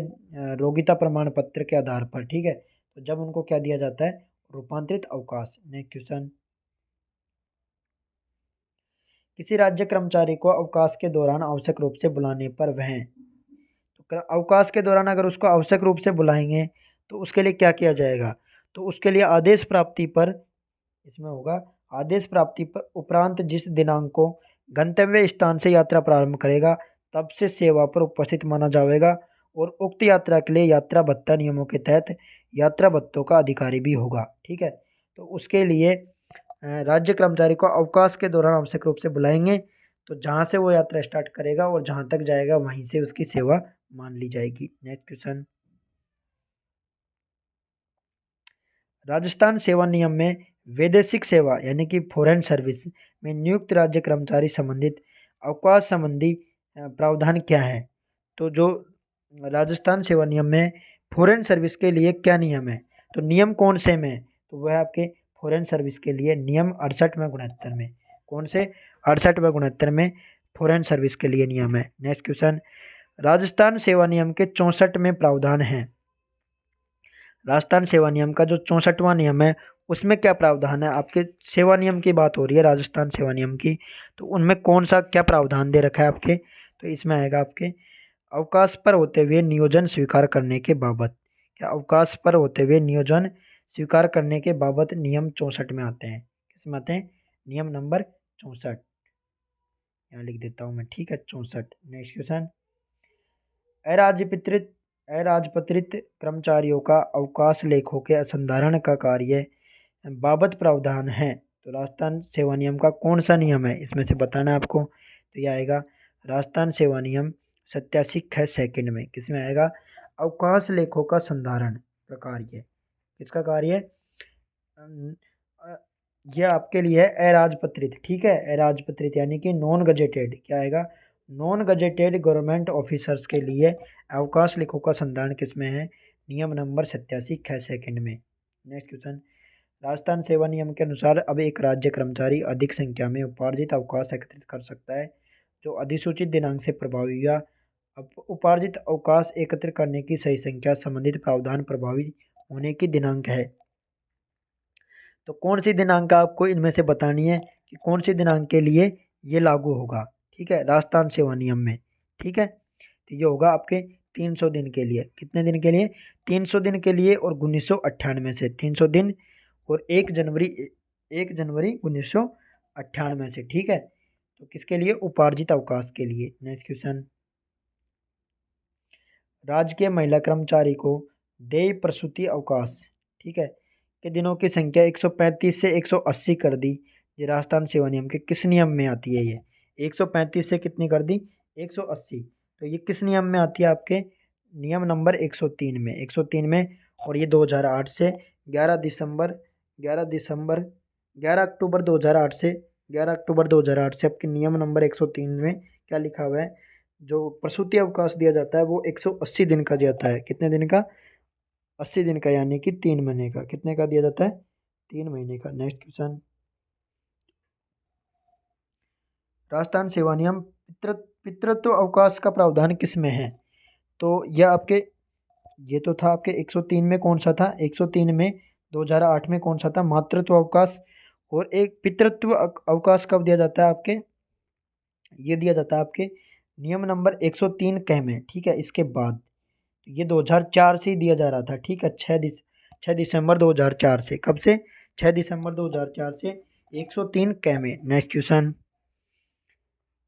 रोगिता प्रमाण पत्र के आधार पर। ठीक है, तो जब उनको क्या दिया जाता है? रूपांतरित अवकाश। Next question. किसी राज्य कर्मचारी को अवकाश के दौरान आवश्यक रूप से बुलाने पर वह, तो अवकाश के दौरान अगर उसको आवश्यक रूप से बुलाएंगे तो उसके लिए क्या किया जाएगा? तो उसके लिए आदेश प्राप्ति पर, इसमें होगा आदेश प्राप्ति पर उपरांत जिस दिनांक को गंतव्य स्थान से यात्रा प्रारंभ करेगा तब से सेवा पर उपस्थित माना जाएगा, और उक्त यात्रा के लिए यात्रा भत्ता नियमों के तहत यात्रा भत्तों का अधिकारी भी होगा। ठीक है, तो उसके लिए राज्य कर्मचारी को अवकाश के दौरान आवश्यक रूप से बुलाएंगे, तो जहाँ से वो यात्रा स्टार्ट करेगा और जहाँ तक जाएगा वहीं से उसकी सेवा मान ली जाएगी। Next question. राजस्थान सेवा नियम में वैदेशिक सेवा यानी कि फॉरेन सर्विस में नियुक्त राज्य कर्मचारी संबंधित अवकाश संबंधी प्रावधान क्या है? तो जो राजस्थान सेवा नियम में फॉरेन सर्विस के लिए क्या नियम है? तो नियम कौन से में? तो वह आपके फॉरेन सर्विस के लिए नियम 68 में 69 में। कौन से? 68 व 69 में फॉरेन सर्विस के लिए नियम है। Next question. राजस्थान सेवा नियम के 64 में प्रावधान है। राजस्थान सेवा नियम का जो 64वां नियम है उसमें क्या प्रावधान है? आपके सेवा नियम की बात हो रही है राजस्थान सेवा नियम की, तो उनमें कौन सा क्या प्रावधान दे रखा है आपके? तो इसमें आएगा आपके अवकाश पर होते हुए नियोजन स्वीकार करने के बाबत। क्या अवकाश पर होते हुए नियोजन स्वीकार करने के बाबत नियम 64 में आते हैं। किस में आते हैं? नियम नंबर 64, यहाँ लिख देता हूँ मैं। ठीक है, 64। Next question. अराजपत्रित अराजपत्रित कर्मचारियों का अवकाश लेखों के संधारण का कार्य बाबत प्रावधान है। तो राजस्थान सेवा नियम का कौन सा नियम है इसमें से बताना है आपको? तो यह आएगा राजस्थान सेवा नियम 87(ख) में। किसमें आएगा? अवकाश लेखों का संधारण का कार्य। किसका कार्य? अम, अ, यह आपके लिए है अराजपत्रित। ठीक है, अराजपत्रित यानी कि नॉन गजेटेड। क्या आएगा? नॉन गजेटेड गवर्नमेंट ऑफिसर्स के लिए अवकाश लेखों का संधारण किसमें है? नियम नंबर 87(ख) में। Next question. राजस्थान सेवा नियम के अनुसार अब एक राज्य कर्मचारी अधिक संख्या में उपार्जित अवकाश एकत्रित कर सकता है जो अधिसूचित दिनांक से प्रभावी या उपार्जित अवकाश एकत्र करने की सही संख्या संबंधित प्रावधान प्रभावी होने की दिनांक है। तो कौन सी दिनांक आपको इनमें से बतानी है कि कौन सी दिनांक के लिए ये लागू होगा? ठीक है, राजस्थान सेवा नियम में। ठीक है, तो ये होगा आपके 300 दिन के लिए। कितने दिन के लिए? 300 दिन के लिए, और 1998 से 300 दिन, और 1 जनवरी 1998 से। ठीक है, तो किसके लिए? उपार्जित अवकाश के लिए। Next question. राजकीय महिला कर्मचारी को देय प्रसूति अवकाश, ठीक है, के दिनों की संख्या 135 से 180 कर दी। ये राजस्थान सेवा नियम के किस नियम में आती है? ये 135 से कितनी कर दी? 180। तो ये किस नियम में आती है? आपके नियम नंबर 103 में। 103 में, और ये 2008 से 11 दिसंबर 11 अक्टूबर 2008 से 11 अक्टूबर 2008 से आपके नियम नंबर 103 में क्या लिखा हुआ है, जो प्रसूति अवकाश दिया जाता है वो 180 दिन का जाता है। कितने दिन का? 80 दिन का, यानी कि 3 महीने का। कितने का दिया जाता है? 3 महीने का। नेक्स्ट क्वेश्चन, राजस्थान सेवा नियम पितृत्व अवकाश का प्रावधान किस में है? तो यह आपके, ये तो था आपके 103 में, कौन सा था? 103 में 2008 में कौन सा था? मातृत्व अवकाश। और एक पितृत्व अवकाश कब दिया जाता है आपके? ये दिया जाता है आपके नियम नंबर 103 क में, ठीक है। इसके बाद ये 2004 से ही दिया जा रहा था, ठीक है। 6 दिसंबर 2004 से। कब से? 6 दिसंबर 2004 से 103 क में। नेक्स्ट क्वेश्चन,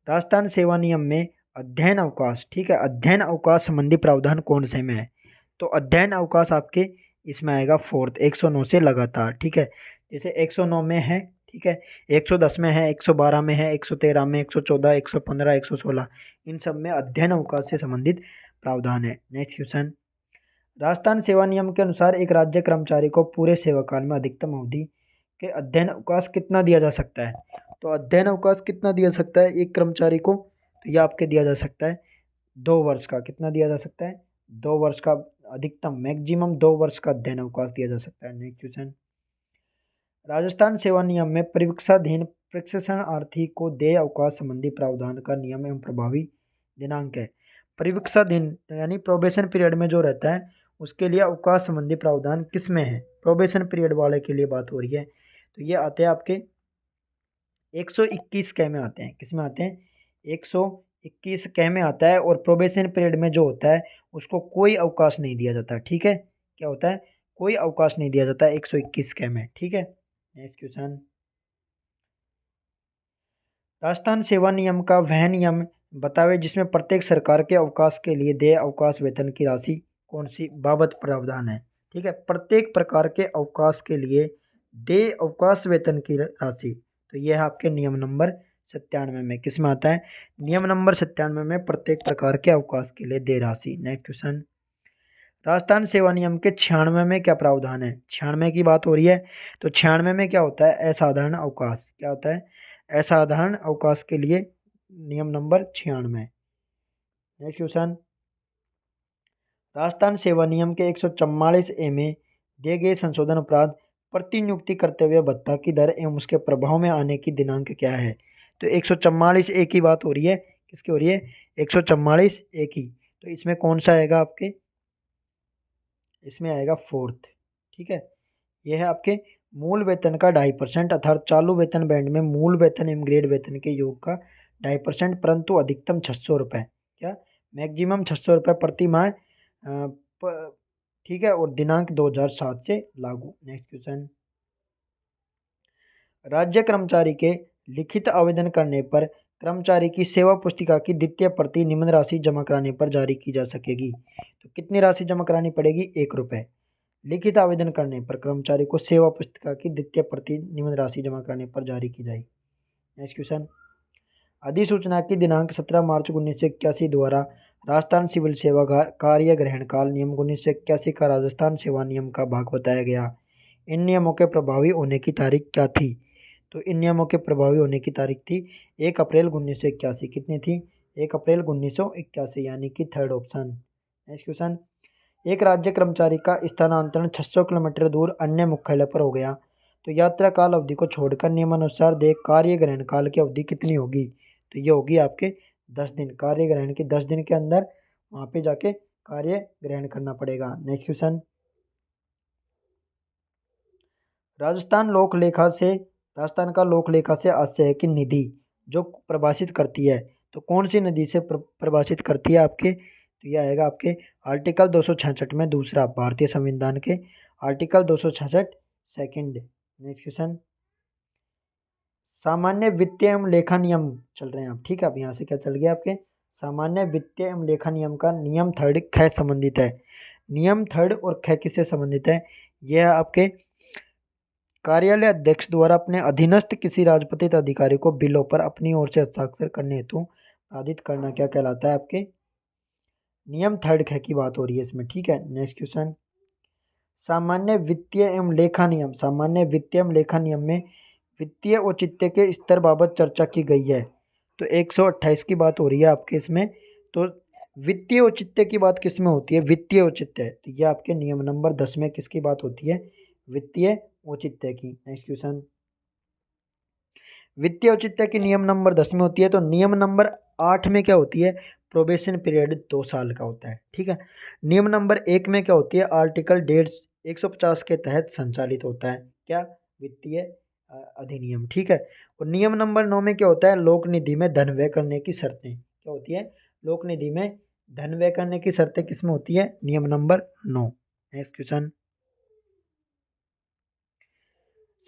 राजस्थान सेवा नियम में अध्ययन अवकाश, ठीक है, अध्ययन अवकाश संबंधी प्रावधान कौन से में है? तो अध्ययन अवकाश आपके इसमें आएगा फोर्थ, 109 से लगातार, ठीक है। जैसे 109 में है, ठीक है, 110 में है, 112 में है, 113 में, 114, 115, 116, इन सब में अध्ययन अवकाश से संबंधित प्रावधान है। नेक्स्ट क्वेश्चन, राजस्थान सेवा नियम के अनुसार एक राज्य कर्मचारी को पूरे सेवा काल में अधिकतम अवधि के अध्ययन अवकाश कितना दिया जा सकता है? तो अध्ययन अवकाश कितना दिया सकता है एक कर्मचारी को? तो यह आपके दिया जा सकता है 2 वर्ष का। कितना दिया जा सकता है? 2 वर्ष का, अधिकतम मैक्सिमम 2 वर्ष का अध्ययन अवकाश दिया जा सकता है। नेक्स्ट क्वेश्चन, राजस्थान सेवा नियम में परीक्षाधीन प्रशिक्षणार्थी को देय अवकाश संबंधी प्रावधान का नियम एवं प्रभावी दिनांक है। परीक्षाधीन यानी प्रोबेशन पीरियड में जो रहता है उसके लिए अवकाश संबंधी प्रावधान किस में है? प्रोबेशन पीरियड वाले के लिए बात हो रही है। तो ये आते हैं आपके 121 क में आते हैं। किस में आते हैं? 121 क में आता है। और प्रोबेशन पीरियड में जो होता है उसको कोई अवकाश नहीं दिया जाता, ठीक है। क्या होता है? कोई अवकाश नहीं दिया जाता 121 क में, ठीक है। नेक्स्ट क्वेश्चन, राजस्थान सेवा नियम का वह नियम बतावे जिसमें प्रत्येक सरकार के अवकाश के लिए देय अवकाश वेतन की राशि कौन सी बाबत प्रावधान है? ठीक है, प्रत्येक प्रकार के अवकाश के लिए देय अवकाश वेतन की राशि। तो यह है आपके नियम नंबर 97 में। किस में आता है? नियम नंबर 97 में प्रत्येक प्रकार के अवकाश के लिए देय राशि। नेक्स्ट क्वेश्चन, राजस्थान सेवा नियम के 96 में क्या प्रावधान है? 96 की बात हो रही है। तो 96 में क्या होता है? असाधारण अवकाश। क्या होता है? असाधारण अवकाश के लिए नियम नंबर 96। नेक्स्ट क्वेश्चन, राजस्थान सेवा नियम के 144 ए में दिए गए संशोधन उपरांत प्रतिनियुक्ति कर्तव्य भत्ता की दर एवं उसके प्रभाव में आने की दिनांक क्या है? तो 144 ए की बात हो रही है। किसकी हो रही है? 144 ए की। तो इसमें कौन सा आएगा आपके? इसमें आएगा फोर्थ, ठीक है। यह है आपके मूल वेतन का 2.5% अर्थात चालू वेतन बैंड में मूल वेतन एवं ग्रेड वेतन के योग का 2.5%, परंतु अधिकतम 600 रुपये। क्या? मैक्सिमम 600 रुपये प्रति माह, ठीक है। और दिनांक 2007 से लागू। नेक्स्ट क्वेश्चन, राज्य कर्मचारी के लिखित आवेदन करने पर कर्मचारी की सेवा पुस्तिका की द्वितीय प्रति निम्न राशि जमा कराने पर जारी की जा सकेगी। तो कितनी राशि जमा करानी पड़ेगी? 1 रुपये। लिखित आवेदन करने पर कर्मचारी को सेवा पुस्तिका की द्वितीय प्रति निम्न राशि जमा कराने पर जारी की जाएगी। नेक्स्ट क्वेश्चन, अधिसूचना की दिनांक 17 मार्च 1981 द्वारा राजस्थान सिविल सेवा कार्य ग्रहण काल नियम 1981 का राजस्थान सेवा नियम का भाग बताया गया। इन नियमों के प्रभावी होने की तारीख क्या थी? तो इन नियमों के प्रभावी होने की तारीख थी 1 अप्रैल 1981। कितनी थी? 1 अप्रैल 1981, यानी कि थर्ड ऑप्शन। नेक्स्ट क्वेश्चन, एक राज्य कर्मचारी का स्थानांतरण 600 किलोमीटर दूर अन्य मुख्यालय पर हो गया तो यात्रा काल अवधि को छोड़कर नियमानुसार दे कार्य ग्रहण काल की अवधि कितनी होगी? तो ये होगी आपके 10 दिन। कार्य ग्रहण के 10 दिन के अंदर वहाँ पे जाके कार्य ग्रहण करना पड़ेगा। नेक्स्ट क्वेश्चन, राजस्थान का लोक लेखा से आशय है कि निधि जो प्रभाषित करती है, तो कौन सी नदी से प्रभाषित करती है आपके? तो यह आएगा आपके आर्टिकल 266 में दूसरा, भारतीय संविधान के आर्टिकल 266 सेकंड। नेक्स्ट क्वेश्चन, सामान्य वित्तीय एवं लेखा नियम चल रहे हैं आप, ठीक है। अब यहाँ से क्या चल गया आपके? सामान्य वित्तीय एवं लेखा नियम का नियम 3 ख संबंधित है। नियम 3 और ख किससे संबंधित है? यह आपके कार्यालय अध्यक्ष द्वारा अपने अधीनस्थ किसी राजपत्रित अधिकारी को बिलों पर अपनी ओर से हस्ताक्षर करने हेतु आदित करना क्या कहलाता है आपके? नियम 3 ख की बात हो रही है इसमें, ठीक है। नेक्स्ट क्वेश्चन, सामान्य वित्तीय एवं लेखा नियम में वित्तीय औचित्य के स्तर बाबत चर्चा की गई है। तो 128 की बात हो रही है आपके इसमें। तो वित्तीय औचित्य की बात किस में होती है? वित्तीय औचित्य, तो ये आपके नियम नंबर 10 में किसकी बात होती है? वित्तीय औचित्य की। नेक्स्ट क्वेश्चन, वित्तीय औचित्य की नियम नंबर 10 में होती है। तो नियम नंबर 8 में क्या होती है? प्रोबेशन पीरियड 2 साल का होता है, ठीक है। नियम नंबर 1 में क्या होती है? आर्टिकल 150 के तहत संचालित होता है क्या? वित्तीय अधिनियम, ठीक है। और नियम नंबर 9 में क्या होता है? लोक निधि में धन व्यय करने की शर्तें क्या होती है? लोक निधि में धन व्यय करने की शर्तें किसमें होती है? नियम नंबर 9। नेक्स्ट क्वेश्चन,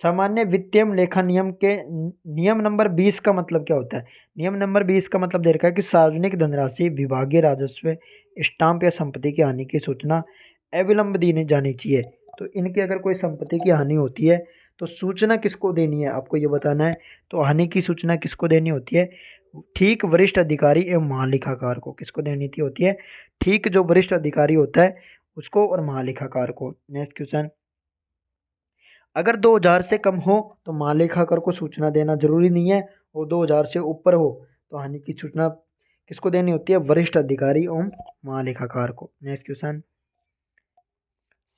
सामान्य वित्तीय लेखा नियम के नियम नंबर 20 का मतलब क्या होता है? नियम नंबर 20 का मतलब दे रखा है कि सार्वजनिक धनराशि, विभागीय राजस्व, स्टाम्प या संपत्ति की हानि की सूचना अविलंब दी जानी चाहिए। तो इनकी अगर कोई संपत्ति की हानि होती है तो सूचना किसको देनी है? आपको ये बताना है। तो हानि की सूचना किसको देनी होती है? ठीक वरिष्ठ अधिकारी एवं महालेखाकार को। किसको देनी थी होती है? ठीक जो वरिष्ठ अधिकारी होता है उसको और महालेखाकार को। नेक्स्ट क्वेश्चन, अगर 2000 से कम हो तो महालेखाकार को सूचना देना जरूरी नहीं है, और 2000 से ऊपर हो तो हानि की सूचना किसको देनी होती है? वरिष्ठ अधिकारी एवं महालेखाकार को। नेक्स्ट क्वेश्चन,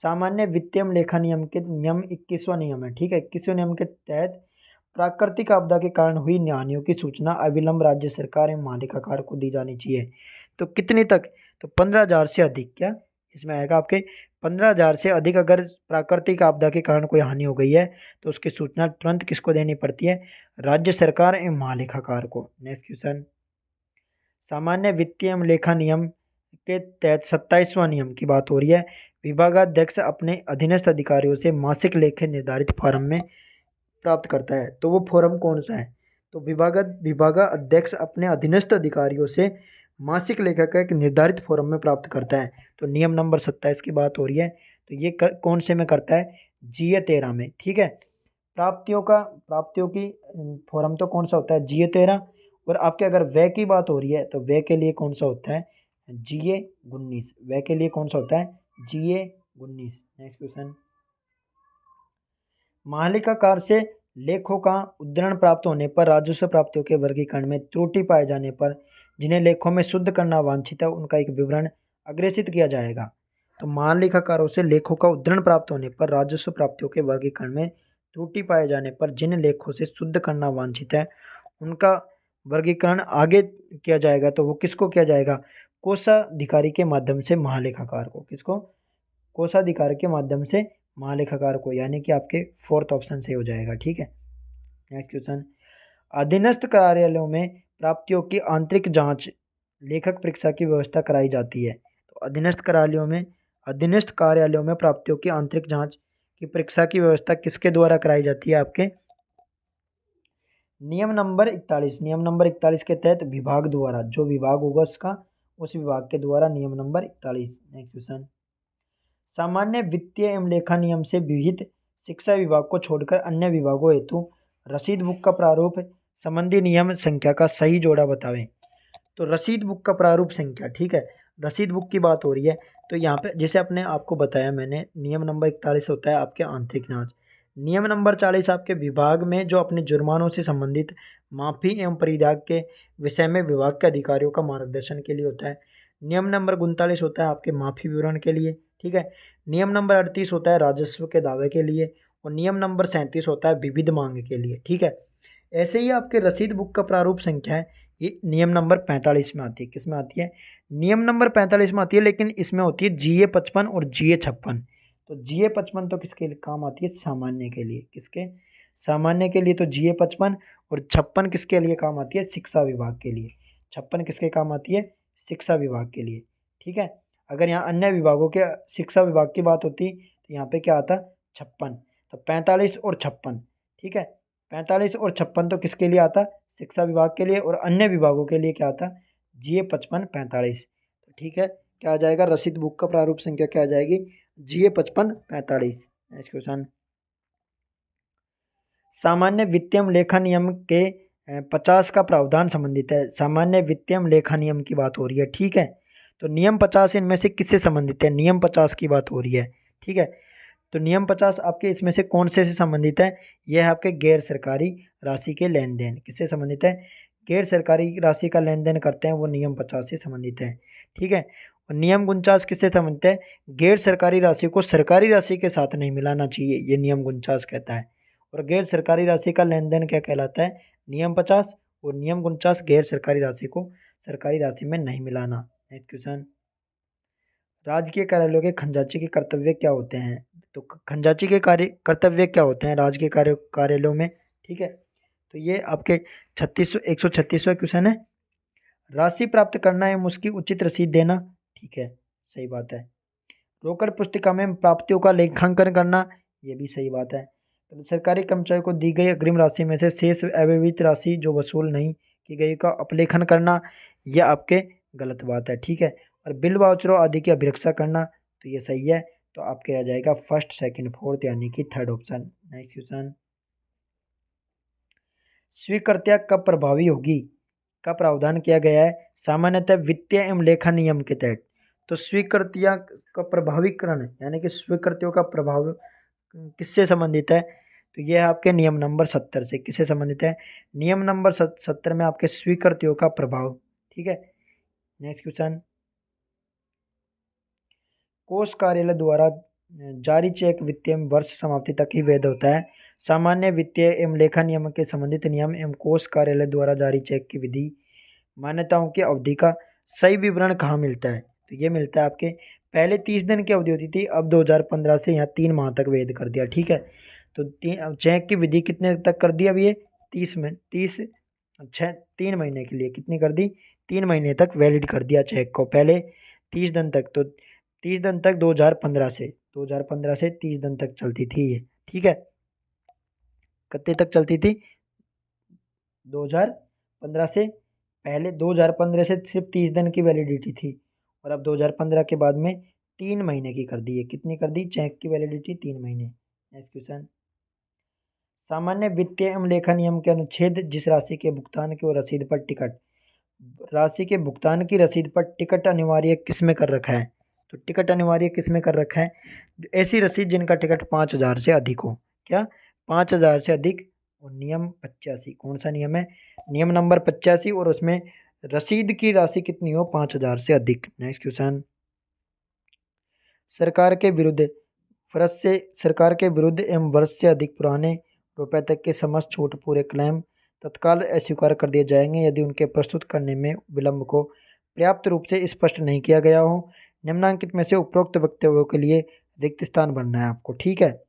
सामान्य वित्तीय लेखा नियम के नियम 21वां नियम है, ठीक है। 21वें नियम के तहत प्राकृतिक आपदा के कारण हुई हानियों की सूचना अविलंब राज्य सरकार एवं महालेखाकार को दी जानी चाहिए। तो कितनी तक? तो 15,000 से अधिक। क्या इसमें आएगा आपके? 15,000 से अधिक अगर प्राकृतिक आपदा के कारण कोई हानि हो गई है तो उसकी सूचना तुरंत किसको देनी पड़ती है? राज्य सरकार एवं महालेखाकार को। नेक्स्ट क्वेश्चन, सामान्य वित्तीय एवं लेखा नियम के तहत 27वां नियम की बात हो रही है। विभागाध्यक्ष अपने अधीनस्थ अधिकारियों से मासिक लेखे निर्धारित फॉर्म में प्राप्त करता है। तो वो फॉर्म कौन सा है? तो विभागाध्यक्ष अपने अधीनस्थ अधिकारियों से मासिक लेखा का एक निर्धारित फॉर्म में प्राप्त करता है। तो नियम नंबर 27 की बात हो रही है। तो ये कौन से में करता है? जीए 13 में, ठीक है। प्राप्तियों की फॉर्म तो कौन सा होता है? जीए 13। और आपके अगर व्यय की बात हो रही है तो व्यय के लिए कौन सा होता है? जीए 19। व्यय के लिए कौन सा होता है? जीए 19। नेक्स्ट क्वेश्चन, महालेखाकार से लेखों का उद्धरण प्राप्त होने पर राजस्व प्राप्तियों के वर्गीकरण में त्रुटि पाए जाने पर जिन्हें लेखों में शुद्ध करना वांछित है उनका एक विवरण अग्रेसित किया जाएगा। तो महालेखाकारों से लेखों का उद्धरण प्राप्त होने पर राजस्व प्राप्तियों के वर्गीकरण में त्रुटि पाए जाने पर जिन लेखों से शुद्ध करना वांछित है उनका वर्गीकरण आगे किया जाएगा। तो वो किसको किया जाएगा? कोषाधिकारी के माध्यम से महालेखाकार को। किसको? कोषाधिकारी के माध्यम से महालेखाकार को, यानी कि आपके फोर्थ ऑप्शन से हो जाएगा, ठीक है। नेक्स्ट क्वेश्चन, अधीनस्थ कार्यालयों में प्राप्तियों की आंतरिक जांच लेखक परीक्षा की व्यवस्था कराई जाती है। तो अधीनस्थ कार्यालयों में प्राप्तियों की आंतरिक जांच की परीक्षा की व्यवस्था किसके द्वारा कराई जाती है? आपके नियम नंबर 41। नियम नंबर 41 के तहत विभाग द्वारा, जो विभाग होगा उसका, उस विभाग के द्वारा नियम नंबर 41। नेक्स्ट क्वेश्चन, सामान्य वित्तीय एवं लेखा नियम से विहित शिक्षा विभाग को छोड़कर अन्य विभागों हेतु रसीद बुक का प्रारूप संबंधी नियम संख्या का सही जोड़ा बतावें। तो रसीद बुक का प्रारूप संख्या, ठीक है। रसीद बुक की बात हो रही है। तो यहाँ पे जैसे अपने आपको बताया मैंने, नियम नंबर 41 होता है आपके आंतरिक जांच। नियम नंबर 40 आपके विभाग में जो अपने जुर्मानों से संबंधित माफी एवं परित्याग के विषय में विभाग के अधिकारियों का मार्गदर्शन के लिए होता है। नियम नंबर 39 होता है आपके माफी विवरण के लिए, ठीक है। नियम नंबर 38 होता है राजस्व के दावे के लिए, और नियम नंबर 37 होता है विविध मांग के लिए, ठीक है। ऐसे ही आपके रसीद बुक का प्रारूप संख्या है, ये नियम नंबर 45 में आती है। किस में आती है? नियम नंबर 45 में आती है, लेकिन इसमें होती है जीए 55 और जीए 56। तो जीए 55 तो किसके लिए काम आती है? सामान्य के लिए। किसके? सामान्य के लिए। तो जीए 55 और 56 किसके लिए काम आती है? शिक्षा विभाग के लिए। 56 किसके काम आती है? शिक्षा विभाग के लिए, ठीक है। अगर यहाँ अन्य विभागों के शिक्षा विभाग की बात होती तो यहाँ पे क्या आता? 56। तो 45 और 56, ठीक है। 45 और 56 तो किसके लिए आता? शिक्षा विभाग के लिए। और अन्य विभागों के लिए क्या आता? जीए 55 45। तो ठीक है, क्या आ जाएगा? रसीद बुक का प्रारूप संख्या क्या आ जाएगी? जीए 55 45। नेक्स्ट क्वेश्चन, सामान्य वित्तीय लेखा नियम के 50 का प्रावधान संबंधित है। सामान्य वित्तीय लेखा नियम की बात हो रही है, ठीक है। तो नियम 50 इनमें से किससे संबंधित है? नियम 50 की बात हो रही है, ठीक है। तो नियम 50 आपके इसमें से कौन से संबंधित है? यह है आपके गैर सरकारी राशि के लेन देन। किससे संबंधित है? गैर सरकारी राशि का लेन देन करते हैं वो नियम 50 से संबंधित है। ठीक है। और नियम 49 किससे संबंधित है? गैर सरकारी राशि को सरकारी राशि के साथ नहीं मिलाना चाहिए, ये नियम 49 कहता है। और गैर सरकारी राशि का लेन देन क्या कहलाता है? नियम 50। और नियम 49 गैर सरकारी राशि को सरकारी राशि में नहीं मिलाना। नेक्स्ट क्वेश्चन, राजकीय कार्यालयों के खजांची के कर्तव्य क्या होते हैं? तो खजांची के कार्य कर्तव्य क्या होते हैं राजकीय कार्यालयों में? ठीक है, तो ये आपके 136वां क्वेश्चन है। राशि प्राप्त करना एवं उसकी उचित रसीद देना। ठीक है, सही बात है। रोकड़ पुस्तिका में प्राप्तियों का लेखांकन करना, ये भी सही बात है। तो सरकारी कर्मचारियों को दी गई अग्रिम राशि में से शेष अव्यवहित राशि जो वसूल नहीं की गई का अपलेखन करना, यह आपके गलत बात है। ठीक है। और बिल वाउचरों आदि की अभिरक्षा करना, तो ये सही है। तो आपके आ जाएगा फर्स्ट, सेकंड, फोर्थ यानी कि थर्ड ऑप्शन। नेक्स्ट क्वेश्चन, स्वीकृतियां कब प्रभावी होगी का प्रावधान किया गया है? सामान्यतः वित्तीय एवं लेखा नियम के तहत। तो स्वीकृतियां का प्रभावीकरण यानी कि स्वीकृतियों का प्रभाव किससे संबंधित है? तो यह है आपके नियम नंबर 70 से। किससे संबंधित है? नियम नंबर 70 में आपके स्वीकृतियों का प्रभाव। ठीक है। नेक्स्ट क्वेश्चन, कोष कार्यालय द्वारा जारी चेक वित्तीय वर्ष समाप्ति तक ही वैध होता है। सामान्य वित्तीय एवं लेखा नियम के संबंधित नियम एवं कोष कार्यालय द्वारा जारी चेक की विधि मान्यताओं की अवधि का सही विवरण कहाँ मिलता है? तो ये मिलता है आपके, पहले 30 दिन की अवधि होती थी, अब 2015 से यहाँ 3 माह तक वैध कर दिया। ठीक है। तो चेक की विधि कितने तक कर दी? अब ये 3 महीने के लिए कितनी कर दी? 3 महीने तक वैलिड कर दिया चेक को, पहले 30 दिन तक। तो 30 दिन तक 2015 से 30 दिन तक चलती थी ये। ठीक है। कितने तक चलती थी? 2015 से, पहले 2015 से सिर्फ 30 दिन की वैलिडिटी थी, और अब 2015 के बाद में 3 महीने की कर दी है। कितनी कर दी? चेक की वैलिडिटी 3 महीने। नेक्स्ट क्वेश्चन, सामान्य वित्तीय एवं लेखा नियम के अनुच्छेद जिस राशि के भुगतान की और रसीद पर टिकट, राशि के भुगतान की रसीद पर टिकट अनिवार्य किस में कर रखा है? तो टिकट अनिवार्य किस में कर रखा है? ऐसी रसीद जिनका टिकट 5,000 से अधिक हो। क्या? 5,000 से अधिक। और नियम 85, कौन सा नियम है? नियम नंबर 85, और उसमें रसीद की राशि कितनी हो? 5,000 से अधिक। नेक्स्ट क्वेश्चन, सरकार के विरुद्ध सरकार के विरुद्ध एवं वर्ष से अधिक पुराने रुपए तक के समस्त छूट पूरे क्लेम तत्काल अस्वीकार कर दिए जाएंगे यदि उनके प्रस्तुत करने में विलंब को पर्याप्त रूप से स्पष्ट नहीं किया गया हो। निम्नांकित में से उपरोक्त वक्तव्यों के लिए रिक्त स्थान भरना है आपको। ठीक है।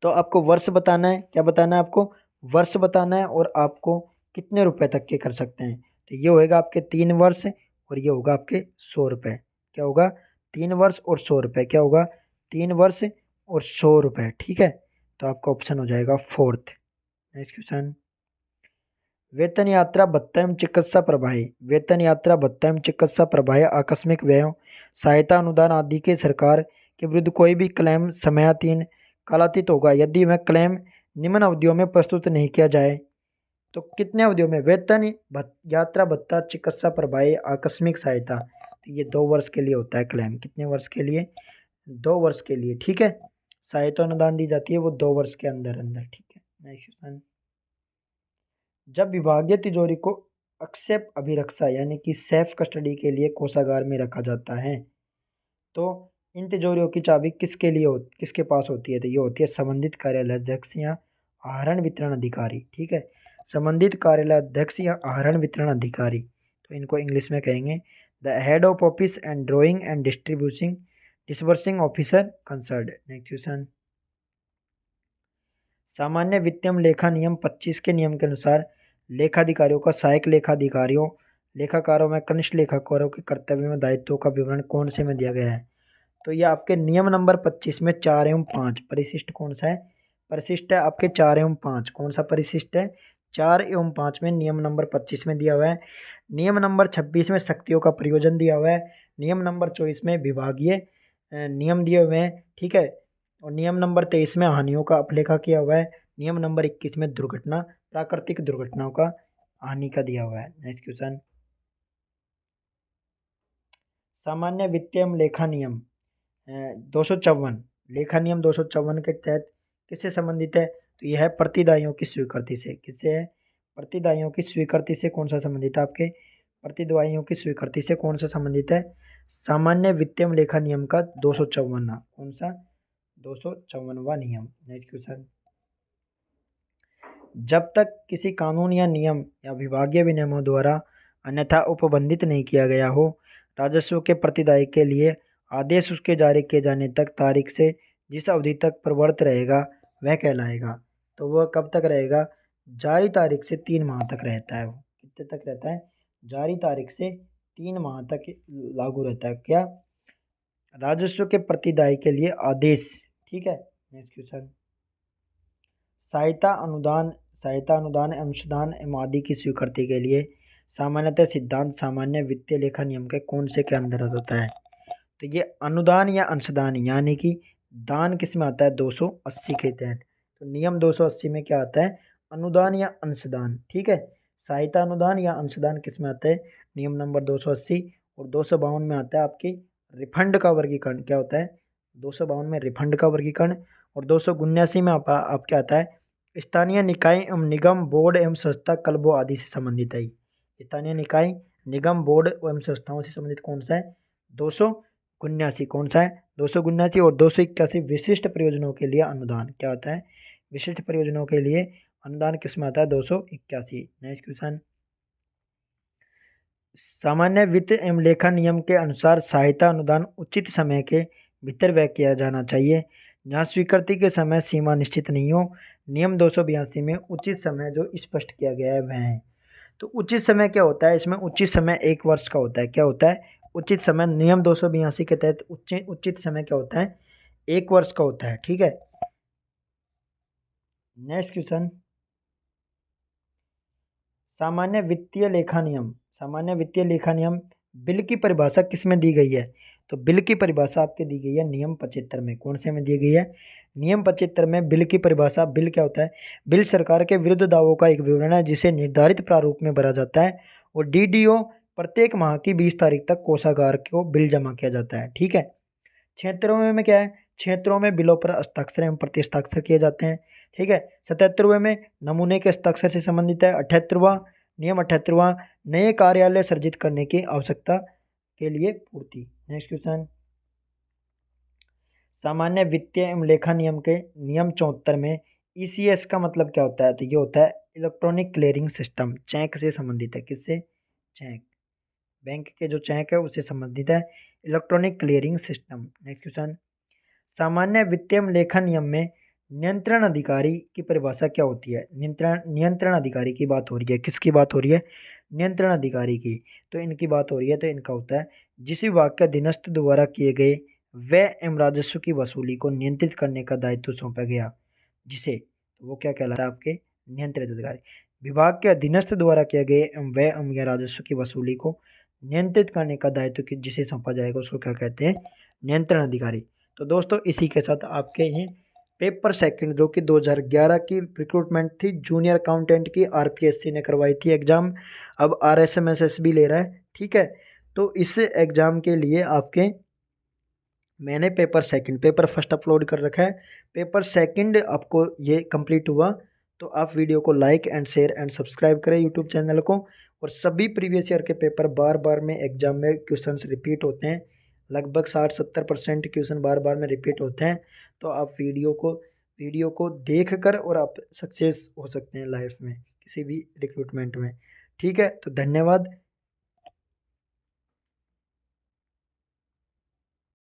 तो आपको वर्ष बताना है। क्या बताना है आपको? वर्ष बताना है, और आपको कितने रुपए तक के कर सकते हैं। तो ये होएगा आपके 3 वर्ष, और ये होगा आपके 100 रुपये। क्या होगा? 3 वर्ष और 100 रुपये। क्या होगा? 3 वर्ष और 100 रुपये। ठीक है। तो आपका ऑप्शन हो जाएगा फोर्थ। नेक्स्ट क्वेश्चन, वेतन यात्रा भत्ता एवं चिकित्सा प्रभाए, वेतन यात्रा भत्ता एवं चिकित्सा प्रभाए आकस्मिक व्ययों सहायता अनुदान आदि के सरकार के विरुद्ध कोई भी क्लेम समयातीन कालातीत होगा यदि वह क्लेम निम्न अवधियों में प्रस्तुत नहीं किया जाए। तो कितने अवधियों में? वेतन यात्रा भत्ता चिकित्सा प्रभाए आकस्मिक सहायता, तो ये 2 वर्ष के लिए होता है क्लेम। कितने वर्ष के लिए? 2 वर्ष के लिए। ठीक है। सहायता अनुदान दी जाती है वो 2 वर्ष के अंदर अंदर। ठीक है। नेक्स्ट क्वेश्चन, जब विभागीय तिजोरी को अक्षेप अभिरक्षा यानी कि सेफ कस्टडी के लिए कोषागार में रखा जाता है, तो इन तिजोरियों की चाबी किसके पास होती है? तो ये होती है संबंधित कार्यालय अध्यक्ष या आहरण वितरण अधिकारी। ठीक है। संबंधित कार्यालय अध्यक्ष या आहरण वितरण अधिकारी, तो इनको इंग्लिश में कहेंगे the head of office and drawing and disbursing officer concern. Next question, सामान्य वित्तीय लेखा नियम 25 के नियम के अनुसार लेखाधिकारियों का सहायक लेखाधिकारियों लेखाकारों में कनिष्ठ लेखाकारों के कर्तव्य में दायित्वों का विवरण कौन से में दिया गया है? तो ये आपके नियम नंबर 25 में 4 एवं 5 परिशिष्ट कौन सा है? परिशिष्ट है आपके 4 एवं 5। कौन सा परिशिष्ट है? 4 एवं 5 में नियम नंबर 25 में दिया हुआ है। नियम नंबर 26 में शक्तियों का प्रयोजन दिया हुआ है। नियम नंबर 24 में विभागीय नियम दिए हुए हैं। ठीक है। और नियम नंबर 23 में हानियों का अपलेखा किया हुआ है। नियम नंबर 21 में प्राकृतिक दुर्घटनाओं का हानि का दिया हुआ है। नेक्स्ट क्वेश्चन, सामान्य वित्तीय लेखा नियम 254 लेखा नियम 254 के तहत किससे संबंधित है? तो यह है प्रतिदाइयों की स्वीकृति से। किससे है? प्रतिदाइयों की स्वीकृति से कौन सा संबंधित है आपके? प्रतिदाइयों की स्वीकृति से कौन सा संबंधित है? सामान्य वित्तीय लेखा नियम का 254वां। कौन सा? 254वां नियम। नेक्स्ट क्वेश्चन, जब तक किसी कानून या नियम या विभागीय विनियमों द्वारा अन्यथा उपबंधित नहीं किया गया हो, राजस्व के प्रतिदायी के लिए आदेश उसके जारी किए जाने तक तारीख से जिस अवधि तक प्रवर्त रहेगा वह कहलाएगा। तो वह कब तक रहेगा? जारी तारीख से 3 माह तक रहता है। वो कितने तक रहता है? जारी तारीख से 3 माह तक लागू रहता है। क्या? राजस्व के प्रतिदायी के लिए आदेश। ठीक है। नेक्स्ट क्वेश्चन, सहायता अनुदान अंशदान एवं आदि की स्वीकृति के लिए सामान्यतः सिद्धांत सामान्य वित्तीय लेखा नियम के कौन से के अंतर्गत होता है? तो ये अनुदान या अंशदान यानी कि दान किस में आता है? 280 के तहत। तो नियम 280 में क्या आता है? अनुदान या अंशदान। ठीक है। सहायता अनुदान या अंशदान किस में आता है? नियम नंबर 280। और 252 में आता है आपकी रिफंड का वर्गीकरण। क्या होता है? 252 में रिफंड का वर्गीकरण। और 279 में आप क्या आता है? स्थानीय निकाय एवं निगम बोर्ड एवं संस्था क्लबों आदि से संबंधित है। स्थानीय निकाय निगम बोर्ड एवं संस्थाओं से संबंधित कौन सा है? 279। कौन सा है? 279। और 281 विशिष्ट प्रयोजनों के लिए अनुदान। क्या होता है? विशिष्ट प्रयोजनों के लिए अनुदान किस में आता है? 281। नेक्स्ट क्वेश्चन, सामान्य वित्त एवं लेखा नियम के अनुसार सहायता अनुदान उचित समय के भीतर व्यय किया जाना चाहिए जहाँ स्वीकृति के समय सीमा निश्चित नहीं हो। नियम 282 में उचित समय जो स्पष्ट किया गया है वह है। तो उचित समय क्या होता है? इसमें उचित समय 1 वर्ष का होता है। क्या होता है? उचित समय नियम 282 के तहत उचित समय क्या होता है? 1 वर्ष का होता है। ठीक है। नेक्स्ट क्वेश्चन, सामान्य वित्तीय लेखा नियम। सामान्य वित्तीय लेखा नियम बिल की परिभाषा किस में दी गई है? तो बिल की परिभाषा आपके दी गई है नियम 75 में। कौन से में दी गई है? नियम 75 में बिल की परिभाषा। बिल क्या होता है? बिल सरकार के विरुद्ध दावों का एक विवरण है जिसे निर्धारित प्रारूप में भरा जाता है और डीडीओ प्रत्येक माह की 20 तारीख तक कोषागार को बिल जमा किया जाता है। ठीक है। क्षेत्रों में क्या है? क्षेत्रों में बिलों पर हस्ताक्षर एवं प्रतिहस्ताक्षर किए जाते हैं। ठीक है। 77वें में नमूने के हस्ताक्षर से संबंधित है। 78वां नियम 78वां नए कार्यालय सर्जित करने की आवश्यकता के लिए पूर्ति। नेक्स्ट क्वेश्चन, सामान्य वित्तीय एवं लेखा नियम के नियम 74 में ईसीएस का मतलब क्या होता है? तो ये होता है इलेक्ट्रॉनिक क्लियरिंग सिस्टम। चेक से संबंधित है। किससे? चेक। बैंक के जो चेक है उससे संबंधित है electronic clearing system. Next question, सामान्य वित्तीय लेखा नियम में नियंत्रण अधिकारी की परिभाषा क्या होती है? नियंत्रण अधिकारी की बात हो रही है। किसकी बात हो रही है? नियंत्रण अधिकारी की। तो इनकी बात हो रही है। तो इनका होता है जिस विभाग के अधीनस्थ द्वारा किए गए व्यय एवं राजस्व की वसूली को नियंत्रित करने का दायित्व सौंपा गया, जिसे तो वो क्या कहलाता है आपके? नियंत्रित अधिकारी। विभाग के अधीनस्थ द्वारा किए गए व्यय एवं या राजस्व की वसूली को नियंत्रित करने का दायित्व जिसे सौंपा जाएगा उसको क्या कहते हैं? नियंत्रण अधिकारी। तो दोस्तों इसी के साथ आपके ही पेपर सेकंड जो कि 2011 की रिक्रूटमेंट थी जूनियर अकाउंटेंट की, आरपीएससी ने करवाई थी एग्ज़ाम, अब आरएसएमएसएस भी ले रहा है। ठीक है। तो इस एग्ज़ाम के लिए आपके मैंने पेपर फर्स्ट अपलोड कर रखा है। पेपर सेकंड आपको ये कंप्लीट हुआ तो आप वीडियो को like and share and subscribe करें यूट्यूब चैनल को। और सभी प्रीवियस ईयर के पेपर बार बार में एग्जाम में क्वेश्चंस रिपीट होते हैं। लगभग 60-70% क्वेश्चन बार बार में रिपीट होते हैं। तो आप वीडियो को देख कर और आप सक्सेस हो सकते हैं लाइफ में किसी भी रिक्रूटमेंट में। ठीक है। तो धन्यवाद।